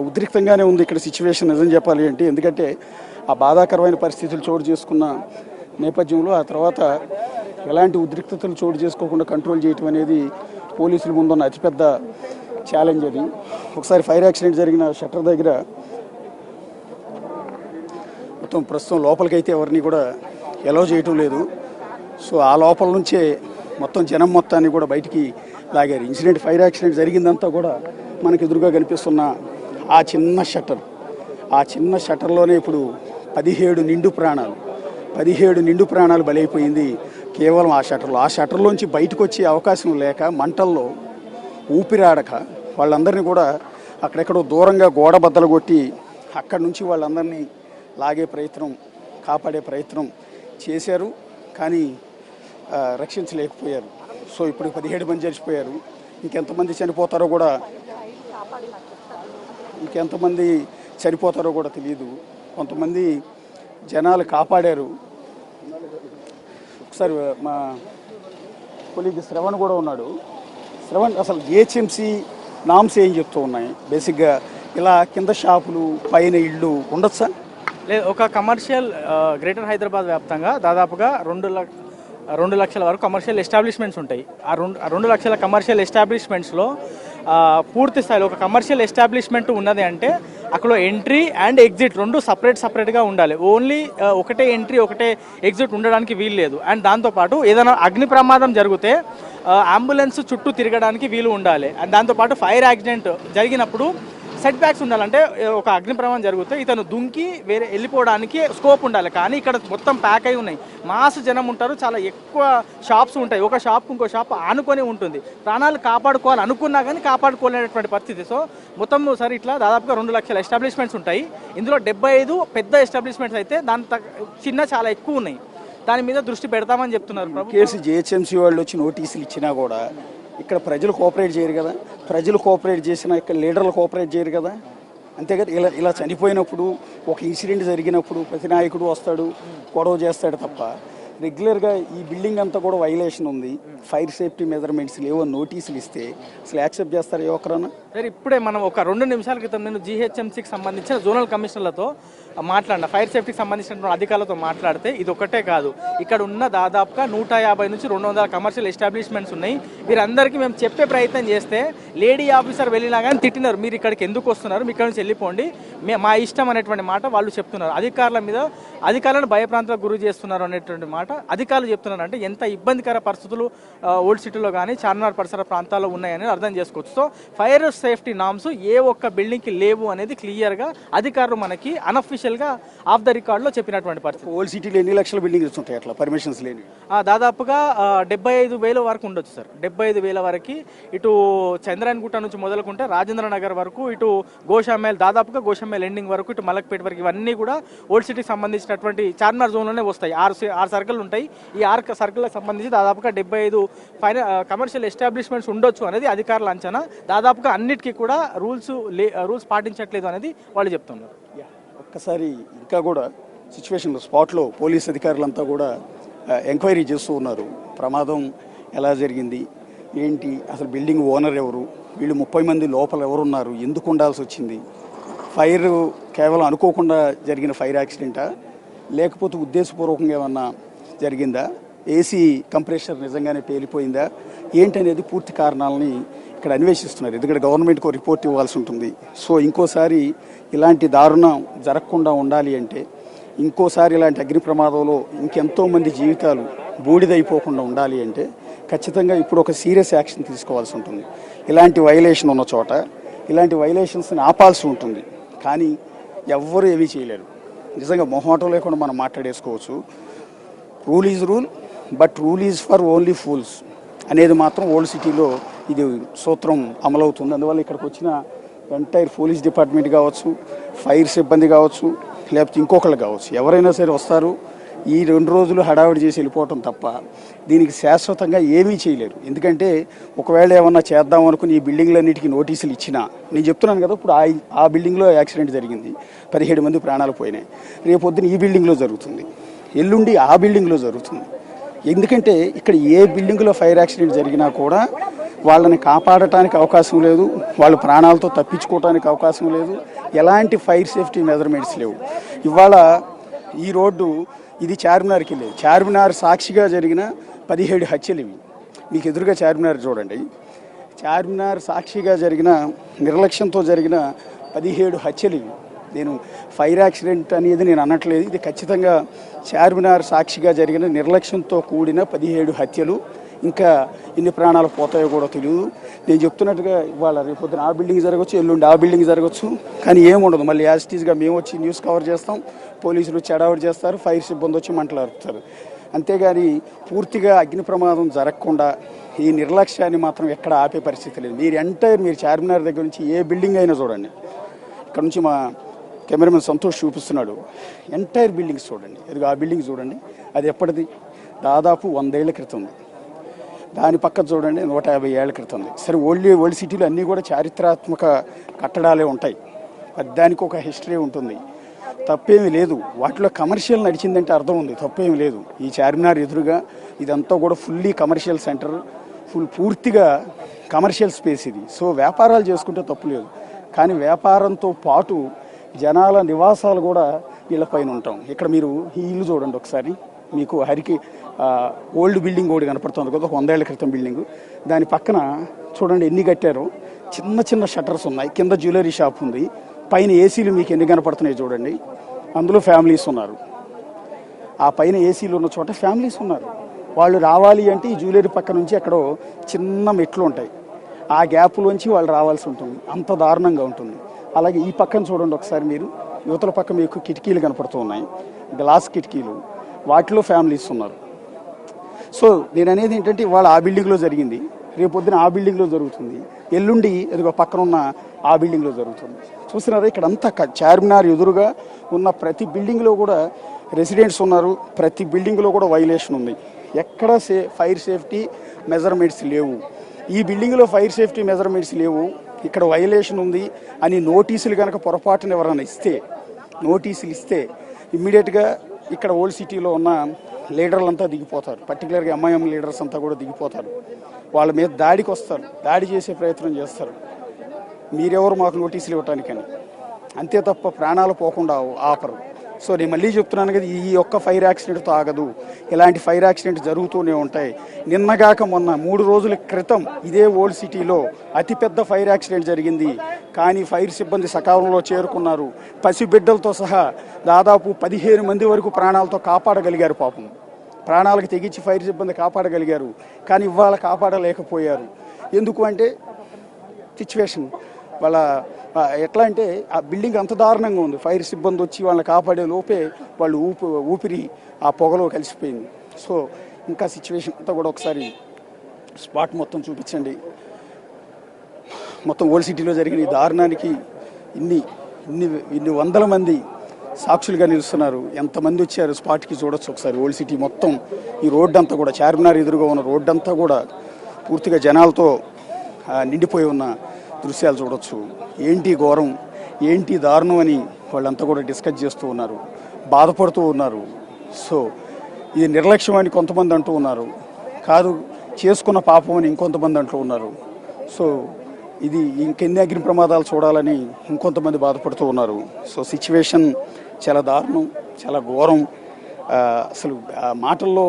ఉద్రిక్తంగానే ఉంది ఇక్కడ సిచ్యువేషన్, నిజం చెప్పాలి అంటే. ఎందుకంటే ఆ బాధాకరమైన పరిస్థితులు చోటు చేసుకున్న నేపథ్యంలో ఆ తర్వాత ఎలాంటి ఉద్రిక్తతలు చోటు చేసుకోకుండా కంట్రోల్ చేయటం అనేది పోలీసుల ముందున్న అతిపెద్ద ఛాలెంజ్ అది. ఒకసారి ఫైర్ యాక్సిడెంట్ జరిగిన షట్టర్ దగ్గర మొత్తం ప్రస్తుతం లోపలికైతే ఎవరిని కూడా ఎలౌ చేయటం లేదు. సో ఆ లోపల నుంచే మొత్తం జనం మొత్తాన్ని కూడా బయటికి లాగారు. ఫైర్ యాక్సిడెంట్ జరిగిందంతా కూడా మనకు ఎదురుగా కనిపిస్తున్న ఆ చిన్న షట్టర్లోనే ఇప్పుడు 17 నిండు ప్రాణాలు బలైపోయింది కేవలం ఆ షట్టర్లో. ఆ షట్టర్లోంచి బయటకు వచ్చే అవకాశం లేక, మంటల్లో ఊపిరాడక వాళ్ళందరినీ కూడా అక్కడెక్కడో దూరంగా గోడ బద్దలు కొట్టి అక్కడి నుంచి వాళ్ళందరినీ కాపాడే ప్రయత్నం చేశారు, కానీ రక్షించలేకపోయారు. సో ఇప్పుడు 17 మంది చనిపోయారు. ఇంకెంతమంది చనిపోతారో కూడా తెలియదు. కొంతమంది జనాలు కాపాడారు. ఒకసారి మా కొలీగ్ శ్రవణ్ కూడా ఉన్నాడు. శ్రవణ్, అసలు జిహెచ్ఎంసీ నామ్స్ ఏం చెప్తూ ఉన్నాయి? బేసిక్గా ఇలా కింద షాపులు పైన ఇళ్ళు ఉండొచ్చా? లేదు, ఒక కమర్షియల్ గ్రేటర్ హైదరాబాద్ వ్యాప్తంగా దాదాపుగా 2 లక్షల వరకు కమర్షియల్ ఎస్టాబ్లిష్మెంట్స్ ఉంటాయి. ఆ 2 లక్షల కమర్షియల్ ఎస్టాబ్లిష్మెంట్స్లో పూర్తి స్థాయిలో ఒక కమర్షియల్ ఎస్టాబ్లిష్మెంట్ ఉన్నది అంటే అక్కడ ఎంట్రీ అండ్ ఎగ్జిట్ 2 సపరేట్గా ఉండాలి. ఓన్లీ ఒకటే ఎంట్రీ ఒకటే ఎగ్జిట్ ఉండడానికి వీలు లేదు. అండ్ దాంతోపాటు ఏదైనా అగ్ని ప్రమాదం జరిగితే అంబులెన్స్ చుట్టూ తిరగడానికి వీలు ఉండాలి. అండ్ దాంతోపాటు ఫైర్ యాక్సిడెంట్ జరిగినప్పుడు సెట్ బ్యాక్స్ ఉండాలంటే ఒక అగ్ని ప్రమాదం జరిగితే ఇతను దుంకి వేరే వెళ్ళిపోవడానికి స్కోప్ ఉండాలి. కానీ ఇక్కడ మొత్తం ప్యాక్ అయి ఉన్నాయి, మాస్ జనం ఉంటారు, చాలా ఎక్కువ షాప్స్ ఉంటాయి, ఒక షాప్ ఇంకో షాప్ ఆనుకొని ఉంటుంది. ప్రాణాలు కాపాడుకోవాలి అనుకున్నా కానీ కాపాడుకోలేనటువంటి పరిస్థితి. సో మొత్తం సరే ఇట్లా దాదాపుగా 2 లక్షల ఎస్టాబ్లిష్మెంట్స్ ఉంటాయి. ఇందులో 75 పెద్ద ఎస్టాబ్లిష్మెంట్స్ అయితే దాని చిన్న చాలా ఎక్కువ ఉన్నాయి. దాని మీద దృష్టి పెడతామని చెప్తున్నారు. కేసు జిహెచ్ఎంసీ వాళ్ళు వచ్చి నోటీసులు ఇచ్చినా కూడా ఇక్కడ ప్రజలు కోఆపరేట్ చేయరు కదా. ప్రజలు కోఆపరేట్ చేసినా ఇక్కడ లీడర్లు కోఆపరేట్ చేయరు కదా. అంతేకాదు ఇలా చనిపోయినప్పుడు, ఒక ఇన్సిడెంట్ జరిగినప్పుడు ప్రతి నాయకుడు వస్తాడు, గొడవ చేస్తాడు తప్ప రెగ్యులర్గా ఈ బిల్డింగ్ అంతా కూడా వైలేషన్ ఉంది, ఫైర్ సేఫ్టీ మెజర్మెంట్స్ లేవో నోటీసులు ఇస్తే అసలు యాక్సెప్ట్ చేస్తారు ఏ ఒక్కరన్నా? సరే, ఇప్పుడే మనం ఒక 2 నిమిషాల క్రితం నేను జిహెచ్ఎంసీకి సంబంధించిన జోనల్ కమిషనర్లతో మాట్లాడిన, ఫైర్ సేఫ్టీకి సంబంధించిన అధికారులతో మాట్లాడితే ఇది ఒకటే కాదు, ఇక్కడ ఉన్న దాదాపుగా 150 నుంచి 200 కమర్షియల్ ఎస్టాబ్లిష్మెంట్స్ ఉన్నాయి. వీరందరికీ మేము చెప్పే ప్రయత్నం చేస్తే లేడీ ఆఫీసర్ వెళ్ళినా కానీ తిట్టినారు, మీరు ఇక్కడికి ఎందుకు వస్తున్నారు, మీ ఇక్కడ నుంచి వెళ్ళిపోండి, మా ఇష్టం అనేటువంటి మాట వాళ్ళు చెప్తున్నారు. అధికారులను భయప్రాంతాలకు గురి చేస్తున్నారు అనేటువంటి మాట అధికారులు చెప్తున్నారు. అంటే ఎంత ఇబ్బందికర పరిస్థితులు ఓల్డ్ సిటీలో కానీ చార్మినార్ పరిసర ప్రాంతాల్లో ఉన్నాయని అర్థం చేసుకోవచ్చు. సో ఫైర్ సేఫ్టీ నామ్స్ ఏ ఒక్క బిల్డింగ్కి లేవు అనేది క్లియర్గా అధికారులు మనకి అన్అఫిషియల్గా ఆఫ్ ద రికార్డ్లో చెప్పినటువంటి పరిస్థితి. ఓల్డ్ సిటీలో ఎన్ని లక్షల బిల్డింగ్స్ ఉంటాయి అట్లా పర్మిషన్స్ లేని? దాదాపుగా 75,000 వరకు ఉండొచ్చు సార్. 75,000 వరకు ఇటు చంద్రాయన్ గుట్ట నుంచి మొదలుకుంటే రాజేంద్ర నగర్ వరకు, ఇటు గోషామేల్ దాదాపుగా గోషామేల్ ఎండింగ్ వరకు, ఇటు మలక్పేట వరకు ఇవన్నీ కూడా ఓల్డ్ సిటీకి సంబంధించినటువంటి చార్మినార్ జోన్లోనే వస్తాయి. ఆరు సర్కిల్ ఉంటాయి. ఈ 6 సర్కిల్కి సంబంధించి దాదాపుగా 75 కమర్షియల్ ఎస్టాబ్లిష్మెంట్స్ ఉండొచ్చు అనేది అధికారుల అంచనా. దాదాపుగా అన్నిటికీ కూడా రూల్స్ పాటించట్లేదు అనేది వాళ్ళు చెప్తున్నారు. ఒక్కసారి ఇంకా కూడా సిచ్యువేషన్లో స్పాట్లో పోలీస్ అధికారులంతా కూడా ఎంక్వైరీ చేస్తూ ఉన్నారు. ప్రమాదం ఎలా జరిగింది, ఏంటి, అసలు బిల్డింగ్ ఓనర్ ఎవరు, వీళ్ళు 30 మంది లోపల ఎవరున్నారు, ఎందుకు ఉండాల్సి వచ్చింది, ఫైర్ కేవలం అనుకోకుండా జరిగిన ఫైర్ యాక్సిడెంటా లేకపోతే ఉద్దేశపూర్వకంగా ఏమన్నా జరిగిందా, ఏసీ కంప్రెషర్ నిజంగానే పేలిపోయిందా ఏంటనేది పూర్తి కారణాలని ఇక్కడ అన్వేషిస్తున్నారు. ఎందుకంటే గవర్నమెంట్కి రిపోర్ట్ ఇవ్వాల్సి ఉంటుంది. సో ఇంకోసారి ఇలాంటి దారుణం జరగకుండా ఉండాలి అంటే, ఇంకోసారి ఇలాంటి అగ్ని ప్రమాదంలో ఇంకెంతోమంది జీవితాలు బూడిదైపోకుండా ఉండాలి అంటే ఖచ్చితంగా ఇప్పుడు ఒక సీరియస్ యాక్షన్ తీసుకోవాల్సి ఉంటుంది. ఇలాంటి వైలేషన్ ఉన్న చోట ఇలాంటి వైలేషన్స్ని ఆపాల్సి ఉంటుంది. కానీ ఎవ్వరూ ఏమీ చేయలేరు. నిజంగా మొహమాటం లేకుండా మనం మాట్లాడేసుకోవచ్చు. Rule is rule, but rule is for only fools అనేది మాత్రం ఓల్డ్ సిటీలో ఇది సూత్రం అమలవుతుంది. అందువల్ల ఇక్కడికి వచ్చిన ఎంటైర్ పోలీస్ డిపార్ట్మెంట్ కావచ్చు, ఫైర్ సిబ్బంది కావచ్చు, లేకపోతే ఇంకొకళ్ళు కావచ్చు, ఎవరైనా సరే వస్తారు. ఈ 2 రోజులు హడావిడి చేసి వెళ్ళిపోవటం తప్ప దీనికి శాశ్వతంగా ఏమీ చేయలేరు. ఎందుకంటే ఒకవేళ ఏమన్నా చేద్దాం అనుకుని ఈ బిల్డింగ్లన్నిటికీ నోటీసులు ఇచ్చినా, నేను చెప్తున్నాను కదా, ఇప్పుడు ఆ బిల్డింగ్లో యాక్సిడెంట్ జరిగింది, 17 మంది ప్రాణాలు పోయినాయి. రేపొద్దున ఈ బిల్డింగ్లో జరుగుతుంది, ఎల్లుండి ఆ బిల్డింగ్లో జరుగుతుంది. ఎందుకంటే ఇక్కడ ఏ బిల్డింగ్లో ఫైర్ యాక్సిడెంట్ జరిగినా కూడా వాళ్ళని కాపాడటానికి అవకాశం లేదు, వాళ్ళ ప్రాణాలతో తప్పించుకోవడానికి అవకాశం లేదు, ఎలాంటి ఫైర్ సేఫ్టీ మెజర్మెంట్స్ లేవు. ఇవాళ ఈ రోడ్డు ఇది చార్మినార్కి లేదు, చార్మినార్ సాక్షిగా జరిగిన 17 హత్యలు ఇవి. మీకు ఎదురుగా చార్మినార్ చూడండి. చార్మినార్ సాక్షిగా జరిగిన నిర్లక్ష్యంతో జరిగిన 17 హత్యలు ఇవి. నేను ఫైర్ యాక్సిడెంట్ అనేది నేను అనట్లేదు, ఇది ఖచ్చితంగా చార్మినార్ సాక్షిగా జరిగిన నిర్లక్ష్యంతో కూడిన 17 హత్యలు. ఇంకా ఎన్ని ప్రాణాలు పోతాయో కూడా తెలియదు. నేను చెప్తున్నట్టుగా ఇవాళ రేపొద్దున ఆ బిల్డింగ్ జరగవచ్చు, ఎల్లుండి ఆ బిల్డింగ్ జరగవచ్చు, కానీ ఏముండదు. మళ్ళీ యాజిటీస్గా మేము వచ్చి న్యూస్ కవర్ చేస్తాం, పోలీసులు వచ్చి అడావిడి చేస్తారు, ఫైర్ సిబ్బంది వచ్చి మంటలు అరుపుతారు. అంతేగాని పూర్తిగా అగ్ని ప్రమాదం జరగకుండా ఈ నిర్లక్ష్యాన్ని మాత్రం ఎక్కడ ఆపే పరిస్థితి లేదు. మీరు చార్మినార్ దగ్గర నుంచి ఏ బిల్డింగ్ అయినా చూడండి, ఇక్కడ నుంచి మా కెమెరామెన్ సంతోష్ చూపిస్తున్నాడు, ఎంటైర్ బిల్డింగ్స్ చూడండి. ఎదుగు ఆ బిల్డింగ్ చూడండి, అది ఎప్పటిది, దాదాపు 100 ఏళ్ల క్రితం. దాని పక్క చూడండి 150 ఏళ్ల క్రితం. సరే, ఓల్డ్ సిటీలో అన్నీ కూడా చారిత్రాత్మక కట్టడాలే ఉంటాయి, దానికి ఒక హిస్టరీ ఉంటుంది, తప్పేమీ లేదు. వాటిలో కమర్షియల్ నడిచిందంటే అర్థం ఉంది, తప్పేమీ లేదు. ఈ చార్మినార్ ఎదురుగా ఇదంతా కూడా ఫుల్లీ కమర్షియల్ సెంటర్, పూర్తిగా కమర్షియల్ స్పేస్ ఇది. సో వ్యాపారాలు చేసుకుంటే తప్పు లేదు, కానీ వ్యాపారంతో పాటు జనాల నివాసాలు కూడా వీళ్ళపైన ఉంటాం. ఇక్కడ మీరు ఈ ఇల్లు చూడండి ఒకసారి, మీకు ఓల్డ్ బిల్డింగ్ ఒకటి కనపడుతుంది కదా, 100 ఏళ్ల క్రితం బిల్డింగ్. దాని పక్కన చూడండి ఎన్ని కట్టారో, చిన్న చిన్న షట్టర్స్ ఉన్నాయి, కింద జ్యువెలరీ షాప్ ఉంది, పైన ఏసీలు మీకు ఎన్ని కనపడుతున్నాయి చూడండి. అందులో ఫ్యామిలీస్ ఉన్నారు. ఆ పైన ఏసీలు ఉన్న చోట ఫ్యామిలీస్ ఉన్నారు. వాళ్ళు రావాలి అంటే ఈ జ్యువెలరీ పక్క నుంచి ఎక్కడో చిన్న మెట్లు ఉంటాయి, ఆ గ్యాప్లోంచి వాళ్ళు రావాల్సి ఉంటుంది. అంత దారుణంగా ఉంటుంది. అలాగే ఈ పక్కన చూడండి ఒకసారి మీరు, యువతల పక్క మీకు కిటికీలు కనపడుతూ ఉన్నాయి, గ్లాస్ కిటికీలు, వాటిలో ఫ్యామిలీస్ ఉన్నారు. సో నేను అనేది ఏంటంటే ఇవాళ ఆ బిల్డింగ్లో జరిగింది, రేపొద్దున ఆ బిల్డింగ్లో జరుగుతుంది, ఎల్లుండి ఎదుగు పక్కన ఉన్న ఆ బిల్డింగ్లో జరుగుతుంది. చూస్తున్నారా, ఇక్కడ అంతా చార్మినార్ ఎదురుగా ఉన్న ప్రతి బిల్డింగ్లో కూడా రెసిడెంట్స్ ఉన్నారు, ప్రతి బిల్డింగ్లో కూడా వైలేషన్ ఉంది. ఎక్కడ ఫైర్ సేఫ్టీ మెజర్మెంట్స్ లేవు. ఈ బిల్డింగ్లో ఫైర్ సేఫ్టీ మెజర్మెంట్స్ లేవు, ఇక్కడ వైలేషన్ ఉంది అని నోటీసులు కనుక పొరపాటున ఎవరైనా నోటీసులు ఇస్తే ఇమ్మీడియట్గా ఇక్కడ ఓల్డ్ సిటీలో ఉన్న లీడర్లంతా దిగిపోతారు. పర్టికులర్గా ఎంఐఎం లీడర్స్ అంతా కూడా దిగిపోతారు. వాళ్ళ మీద దాడికి వస్తారు, దాడి చేసే ప్రయత్నం చేస్తారు. మీరెవరు మాకు నోటీసులు ఇవ్వటానికని, అంతే తప్ప ప్రాణాలు పోకుండా ఆపరు. సో నేను మళ్ళీ చెప్తున్నాను కదా, ఈ ఒక్క ఫైర్ యాక్సిడెంట్తో ఆగదు, ఇలాంటి ఫైర్ యాక్సిడెంట్ జరుగుతూనే ఉంటాయి. నిన్నగాక మొన్న 3 రోజుల క్రితం ఇదే ఓల్డ్ సిటీలో అతిపెద్ద ఫైర్ యాక్సిడెంట్ జరిగింది, కానీ ఫైర్ సిబ్బంది సకాలంలో చేరుకున్నారు. పసిబిడ్డలతో సహా దాదాపు 15 మంది వరకు ప్రాణాలతో కాపాడగలిగారు. పాపం ప్రాణాలకు తెగించి ఫైర్ సిబ్బంది కాపాడగలిగారు, కానీ ఇవాళ కాపాడలేకపోయారు. ఎందుకు అంటే సిచ్యువేషన్ వాళ్ళ ఎట్లా అంటే ఆ బిల్డింగ్ అంత దారుణంగా ఉంది. ఫైర్ సిబ్బంది వచ్చి వాళ్ళని కాపాడే లోపే వాళ్ళు ఊపిరి ఆ పొగలో కలిసిపోయింది. సో ఇంకా సిచ్యువేషన్ అంతా కూడా ఒకసారి స్పాట్ మొత్తం చూపించండి. మొత్తం ఓల్డ్ సిటీలో జరిగిన ఈ దారుణానికి ఇన్ని వందల మంది సాక్షులుగా నిలుస్తున్నారు. ఎంతమంది వచ్చారు స్పాట్కి చూడొచ్చు ఒకసారి. ఓల్డ్ సిటీ మొత్తం ఈ రోడ్డు అంతా కూడా, చార్మినార్ ఎదురుగా ఉన్న రోడ్డు అంతా కూడా పూర్తిగా జనాలతో నిండిపోయి ఉన్న దృశ్యాలు చూడొచ్చు. ఏంటి ఘోరం, ఏంటి దారుణం అని వాళ్ళంతా కూడా డిస్కస్ చేస్తూ ఉన్నారు, బాధపడుతూ ఉన్నారు. సో ఇది నిర్లక్ష్యం అని కొంతమంది అంటూ ఉన్నారు, కాదు చేసుకున్న పాపం అని ఇంకొంతమంది అంటూ ఉన్నారు. సో ఇది ఇంకెన్ని అగ్ని ప్రమాదాలు చూడాలని ఇంకొంతమంది బాధపడుతూ ఉన్నారు. సో సిచ్యువేషన్ చాలా దారుణం, చాలా ఘోరం. అసలు మాటల్లో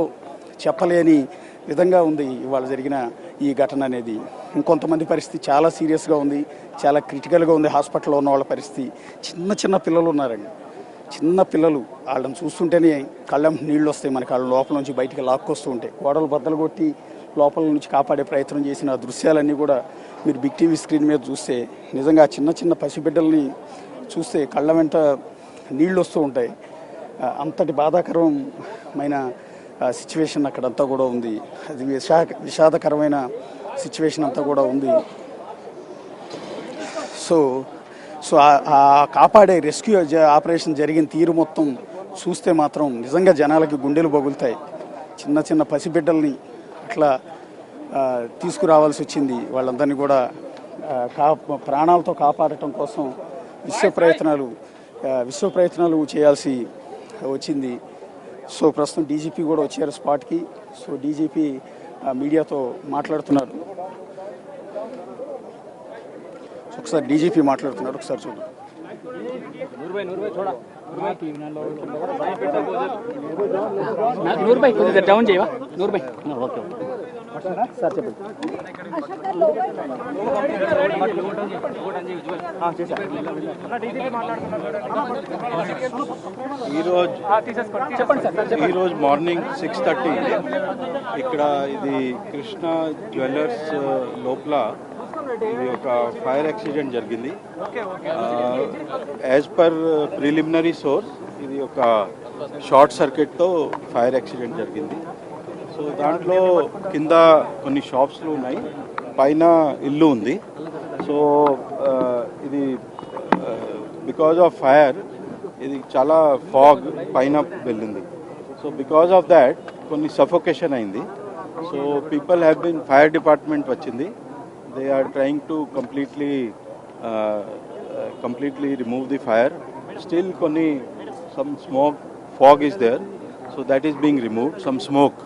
చెప్పలేని విధంగా ఉంది ఇవాళ జరిగిన ఈ ఘటన అనేది. ఇంకొంతమంది పరిస్థితి చాలా సీరియస్గా ఉంది, చాలా క్రిటికల్గా ఉంది. హాస్పిటల్లో ఉన్న వాళ్ళ పరిస్థితి, చిన్న పిల్లలు ఉన్నారండి. చిన్న పిల్లలు, వాళ్ళని చూస్తుంటేనే కళ్ళం నీళ్ళు వస్తాయి మనకి. వాళ్ళ లోపల నుంచి బయటికి లాక్కొస్తూ ఉంటాయి. గోడలు బద్దలు కొట్టి లోపల నుంచి కాపాడే ప్రయత్నం చేసిన దృశ్యాలన్నీ కూడా మీరు బిగ్ టీవీ స్క్రీన్ మీద చూస్తే నిజంగా చిన్న పసిబిడ్డల్ని చూస్తే కళ్ళ వెంట నీళ్ళు వస్తూ ఉంటాయి. అంతటి బాధాకరమైన సిచ్యువేషన్ అక్కడంతా కూడా ఉంది. అది విషాదకరమైన సిచ్యువేషన్ అంతా కూడా ఉంది. సో ఆ కాపాడే రెస్క్యూ ఆపరేషన్ జరిగిన తీరు మొత్తం చూస్తే మాత్రం నిజంగా జనాలకి గుండెలు బగులుతాయి. చిన్న పసిబిడ్డల్ని అట్లా తీసుకురావాల్సి వచ్చింది. వాళ్ళందరినీ కూడా ప్రాణాలతో కాపాడటం కోసం విశ్వ ప్రయత్నాలు చేయాల్సి వచ్చింది. సో ప్రస్తుతం డీజీపీ కూడా వచ్చారు స్పాట్కి. సో డీజీపీ మీడియాతో మాట్లాడుతున్నారు. ఒకసారి డీజీపీ మాట్లాడుతున్నారు, ఒకసారి చూడండి. డౌన్ చేయవా నూరు ఓకే సార్ చెప్పండి. ఈరోజు మార్నింగ్ 6:30 ఇక్కడ ఇది కృష్ణ జ్యువెలర్స్ లోపల ఇది ఒక ఫైర్ యాక్సిడెంట్ జరిగింది. యాజ్ పర్ ప్రిలిమినరీ సోర్స్ ఇది ఒక షార్ట్ సర్క్యూట్తో ఫైర్ యాక్సిడెంట్ జరిగింది. సో దాంట్లో కింద కొన్ని షాప్స్లు ఉన్నాయి, పైన ఇల్లు ఉంది. సో ఇది బికాజ్ ఆఫ్ ఫైర్ ఇది చాలా ఫాగ్ పైన వెళ్ళింది. సో బికాజ్ ఆఫ్ దాట్ కొన్ని సఫోకేషన్ అయింది. So people have been, fire department వచ్చింది. They are trying to completely remove the fire. Still some smoke, fog is there. So that is being removed, some smoke.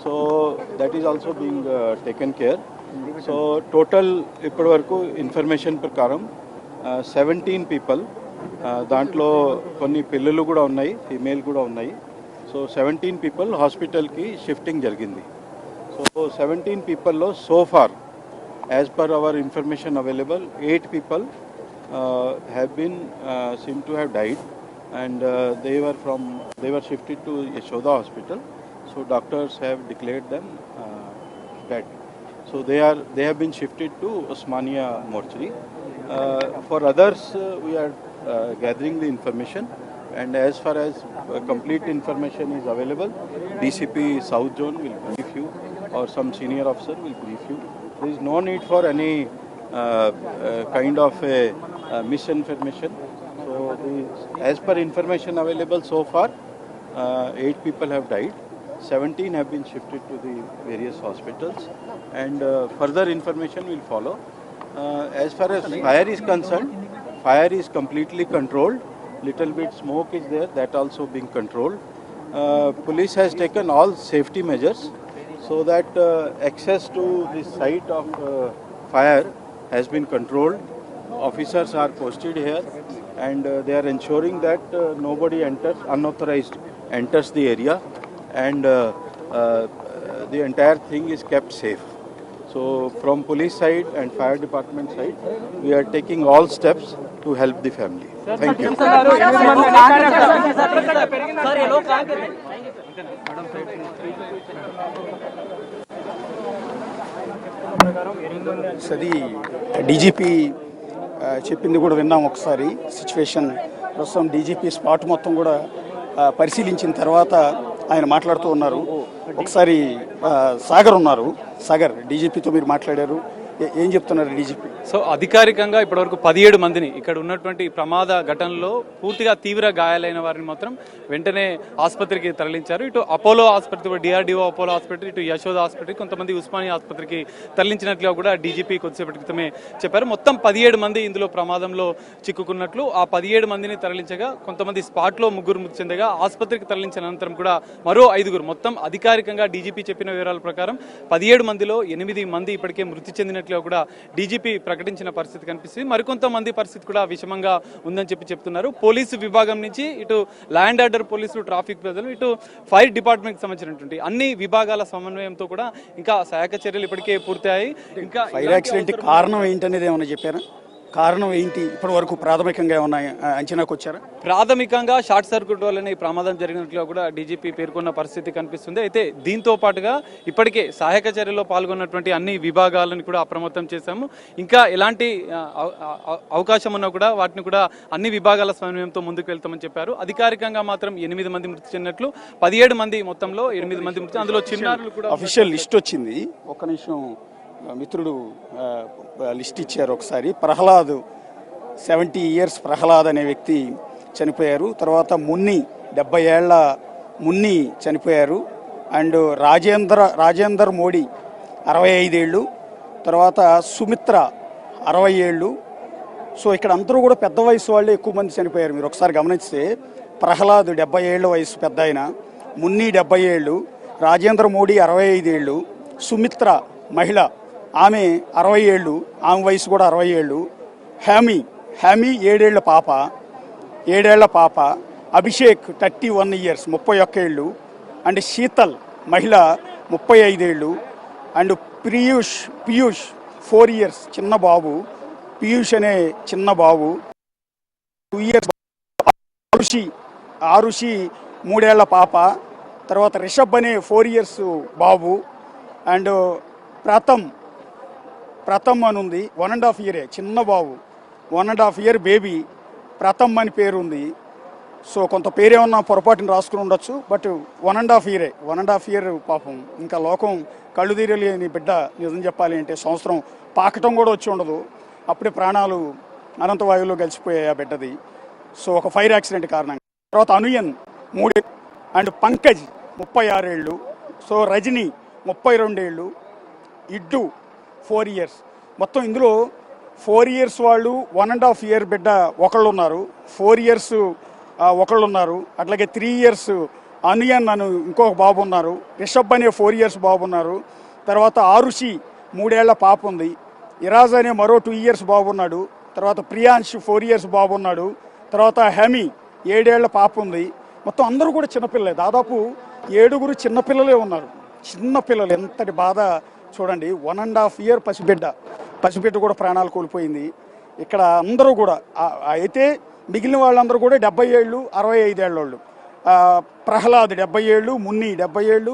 So that is also being taken care. So total ఇప్పటి వరకు information ప్రకారం 17 people, దాంట్లో కొన్ని పిల్లలు కూడా ఉన్నాయి, female కూడా ఉన్నాయి. సో 17 people హాస్పిటల్కి షిఫ్టింగ్ జరిగింది. సో 17 peopleలో so far as per our information available 8 people have been seem to have died, and they were shifted to Yashoda Hospital. So doctors have declared them dead. So they have been shifted to Osmania mortuary. For others we are gathering the information, and as far as complete information is available, DCP South Zone will brief you, or some senior officer will brief you. There is no need for any kind of misinformation. So as per information available so far, 8 people have died, 17 have been shifted to the various hospitals, and further information will follow. As far as fire is concerned, fire is completely controlled. Little bit smoke is there, that also being controlled. Police has taken all safety measures so that access to the site of fire has been controlled. Officers are posted here, and they are ensuring that nobody unauthorized enters the area, and the entire thing is kept safe. So from police side and fire department side, we are taking all steps to help the family. Thank you. అది DGP చెప్పింది కూడా విన్నాం ఒకసారి. Situation ప్రస్తుతం DGP spot మొత్తం కూడా పరిశీలించిన తర్వాత ఆయన మాట్లాడుతూ ఉన్నారు. ఒకసారి సాగర్ ఉన్నారు. సాగర్, డీజీపీతో మీరు మాట్లాడారు, ఏం చెప్తున్నారు డీజీపీ? సో అధికారికంగా ఇప్పటివరకు 17 మందిని ఇక్కడ ఉన్నటువంటి ప్రమాద ఘటనలో పూర్తిగా తీవ్ర గాయాలైన వారిని మాత్రం వెంటనే ఆసుపత్రికి తరలించారు. ఇటు అపోలో ఆసుపత్రి, డిఆర్డీఓ అపోలో ఆసుపత్రి, ఇటు యశోద ఆసుపత్రి, కొంతమంది ఉస్మానియా ఆసుపత్రికి తరలించినట్లుగా కూడా డీజీపీ కొద్దిసేపటి క్రితమే చెప్పారు. మొత్తం 17 మంది ఇందులో ప్రమాదంలో చిక్కుకున్నట్లు, ఆ 17 మందిని తరలించగా కొంతమంది స్పాట్లో 3 మృతి చెందగా ఆసుపత్రికి తరలించిన అనంతరం కూడా మరో 5, మొత్తం అధికారికంగా డీజీపీ చెప్పిన వివరాల ప్రకారం 17 మందిలో 8 మంది ఇప్పటికే మృతి చెందినట్లు కూడా డీజీపీ ప్రకటించిన పరిస్థితి కనిపిస్తుంది. మరికొంతమంది పరిస్థితి కూడా విషమంగా ఉందని చెప్తున్నారు. పోలీసు విభాగం నుంచి ఇటు ల్యాండ్ ఆర్డర్ పోలీసులు, ట్రాఫిక్ ప్రజలు, ఇటు ఫైర్ డిపార్ట్మెంట్ సంబంధించినటువంటి అన్ని విభాగాల సమన్వయంతో కూడా ఇంకా సహాయక చర్యలు ఇప్పటికే పూర్తయ్యాయి. ఇంకా ఫైర్ యాక్సిడెంట్ కారణం ఏంటనేది ఏమైనా చెప్పారా? కారణం ఏంటి ఇప్పటి వరకు ప్రాథమికంగా ఏమన్నా అంచనాకు వచ్చారా? ప్రాథమికంగా షార్ట్ సర్క్యూట్ వల్లనే ఈ ప్రమాదం జరిగినట్లుగా కూడా డీజీపీ పేర్కొన్న పరిస్థితి కనిపిస్తుంది. అయితే దీంతో పాటుగా ఇప్పటికే సహాయక చర్యల్లో పాల్గొన్నటువంటి అన్ని విభాగాలను కూడా అప్రమత్తం చేశాము. ఇంకా ఎలాంటి అవకాశం ఉన్నా కూడా వాటిని కూడా అన్ని విభాగాల సమన్వయంతో ముందుకు వెళ్తామని చెప్పారు. అధికారికంగా మాత్రం 8 మంది మృతి చెందినట్లు, 17 మంది మొత్తంలో 8 మంది మృతి, అందులో చిన్నారులు కూడా. అఫీషియల్ లిస్ట్ వచ్చింది, ఒక్క నిమిషం మిత్రుడు లిస్ట్ ఇచ్చారు ఒకసారి. ప్రహ్లాద్, 70 years ప్రహ్లాద్ అనే వ్యక్తి చనిపోయారు. తర్వాత మున్ని, 70 ఏళ్ల మున్ని చనిపోయారు. అండ్ రాజేందర్ మోడీ 65 ఏళ్ళు. తర్వాత సుమిత్ర 60 ఏళ్ళు. సో ఇక్కడ అందరూ కూడా పెద్ద వయసు వాళ్ళే ఎక్కువ మంది చనిపోయారు. మీరు ఒకసారి గమనిస్తే ప్రహ్లాద్ 70 ఏళ్ళ వయసు పెద్ద ఆయన, మున్ని 70 ఏళ్ళు, రాజేంద్ర మోడీ 65 ఏళ్ళు, సుమిత్ర మహిళ ఆమె 60 ఏళ్ళు, ఆమె వయసు కూడా 60 ఏళ్ళు, హ్యామీ 7 ఏళ్ల పాప, అభిషేక్ 31 years 31 ఏళ్ళు, అండ్ శీతల్ మహిళ 35 ఏళ్ళు, అండ్ పీయూష్ 4 years చిన్న బాబు, పీయూష్ అనే చిన్న బాబు 2 years, ఆరుషి 3 ఏళ్ల పాప, తర్వాత రిషబ్ అనే 4 years బాబు, అండ్ ప్రథమ్ అని ఉంది 1.5 year చిన్న బాబు, 1.5 year బేబీ, ప్రథమ్ అని పేరు ఉంది. సో కొంత పేరేమన్నా పొరపాటుని రాసుకుని ఉండొచ్చు, బట్ 1.5 year పాపం. ఇంకా లోకం కళ్ళు తీరలేని బిడ్డ. నిజం చెప్పాలి అంటే సంవత్సరం పాకటం కూడా వచ్చి ఉండదు, అప్పుడే ప్రాణాలు అనంత వాయువులో కలిసిపోయాయి ఆ బిడ్డది. సో ఒక ఫైర్ యాక్సిడెంట్ కారణంగా. తర్వాత అనుయన్ 3 అండ్ పంకజ్ 36 ఏళ్ళు. సో రజని 32 ఏళ్ళు, ఇడ్డు 4 years. మొత్తం ఇందులో 4 years వాళ్ళు, 1.5 year బిడ్డ ఒకళ్ళు ఉన్నారు, 4 years ఒకళ్ళు ఉన్నారు, అట్లాగే 3 years అనుయన్ అని ఇంకొక బాబు ఉన్నారు, రిషబ్ అనే 4 years బాబు ఉన్నారు, తర్వాత ఆరుషి 3 ఏళ్ల పాప ఉంది, ఇరాజ్ అనే మరో 2 years బాబు ఉన్నాడు, తర్వాత ప్రియాంష్ 4 years బాబు ఉన్నాడు, తర్వాత హెమి 7 ఏళ్ల పాప ఉంది. మొత్తం అందరూ కూడా చిన్నపిల్లలే, దాదాపు 7 చిన్నపిల్లలే ఉన్నారు. చిన్నపిల్లలు, ఎంతటి బాధ చూడండి. 1.5 year పసిబిడ్డ కూడా ప్రాణాలు కోల్పోయింది. ఇక్కడ అందరూ కూడా అయితే మిగిలిన వాళ్ళందరూ కూడా 70 ఏళ్ళు 65 ఏళ్ళ వాళ్ళు. ప్రహ్లాద్ 70 ఏళ్ళు, మున్ని 70 ఏళ్ళు,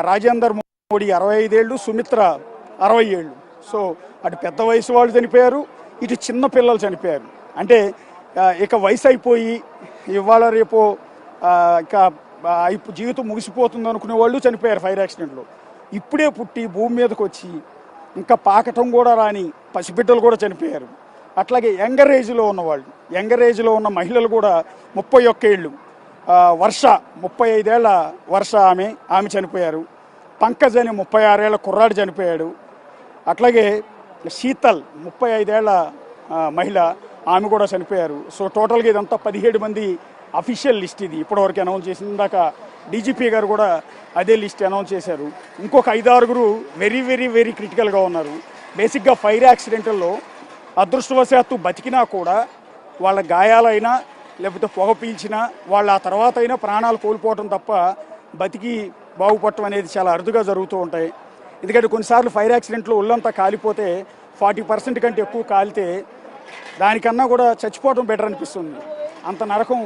రాజేందర్ మోడీ 65 ఏళ్ళు, సుమిత్ర 60 ఏళ్ళు. సో అటు పెద్ద వయసు వాళ్ళు చనిపోయారు, ఇటు చిన్న పిల్లలు చనిపోయారు. అంటే ఇక వయసు అయిపోయి ఇవాళ రేపు ఇక జీవితం ముగిసిపోతుంది అనుకునే వాళ్ళు చనిపోయారు ఫైర్ యాక్సిడెంట్లో. ఇప్పుడే పుట్టి భూమి మీదకి వచ్చి ఇంకా పాకటం కూడా రాని పసిబిడ్డలు కూడా చనిపోయారు. అట్లాగే యంగర్ ఏజ్లో ఉన్న మహిళలు కూడా 31 ఏళ్ళు. వర్ష 35 ఏళ్ల వర్ష ఆమె చనిపోయారు. పంకజ్ అని 36 ఏళ్ల కుర్రాడు చనిపోయాడు. అట్లాగే శీతల్ 35 ఏళ్ల మహిళ, ఆమె కూడా చనిపోయారు. సో టోటల్గా ఇదంతా 17 మంది అఫీషియల్ లిస్ట్. ఇది ఇప్పటివరకు అనౌన్స్ చేసింది. ఇందాక డీజీపీ గారు కూడా అదే లిస్ట్ అనౌన్స్ చేశారు. ఇంకొక 5-6 వెరీ వెరీ వెరీ క్రిటికల్గా ఉన్నారు. బేసిక్గా ఫైర్ యాక్సిడెంట్లో అదృష్టవశాత్తు బతికినా కూడా వాళ్ళ గాయాలైనా లేకపోతే పొగ పీల్చినా వాళ్ళు ఆ తర్వాత అయినా ప్రాణాలు కోల్పోవటం తప్ప బతికి బాగుపడటం అనేది చాలా అరుదుగా జరుగుతూ ఉంటాయి. ఎందుకంటే కొన్నిసార్లు ఫైర్ యాక్సిడెంట్లో ఒళ్ళంతా కాలిపోతే 40% కంటే ఎక్కువ కాలితే దానికన్నా కూడా చచ్చిపోవడం బెటర్ అనిపిస్తుంది. అంత నరకం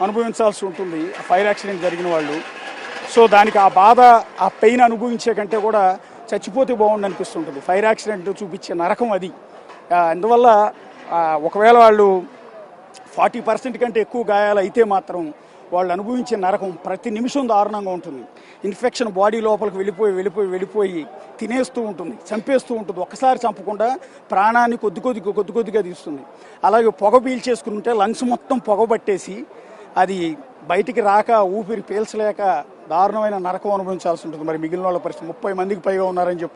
అనుభవించాల్సి ఉంటుంది ఫైర్ యాక్సిడెంట్ జరిగిన వాళ్ళు. సో దానికి ఆ బాధ, ఆ పెయిన్ అనుభవించే కంటే కూడా చచ్చిపోతే బాగుండు అనిపిస్తుంటుంది. ఫైర్ యాక్సిడెంట్ చూపించే నరకం అది. అందువల్ల ఒకవేళ వాళ్ళు 40% కంటే ఎక్కువ గాయాలు అయితే మాత్రం వాళ్ళు అనుభవించే నరకం ప్రతి నిమిషం దారుణంగా ఉంటుంది. ఇన్ఫెక్షన్ బాడీ లోపలికి వెళ్ళిపోయి తినేస్తూ ఉంటుంది, చంపేస్తూ ఉంటుంది. ఒక్కసారి చంపకుండా ప్రాణాన్ని కొద్దిగా తీస్తుంది. అలాగే పొగ పీల్చేసుకుని ఉంటే లంగ్స్ మొత్తం పొగ పట్టేసి అది బయటికి రాక ఊపిరి పీల్చలేక దారుణమైన నరకం అనుభవించాల్సి ఉంటుంది. మరి మిగిలిన వాళ్ళ పరిస్థితి 30 మందికి పైగా ఉన్నారని చెప్పి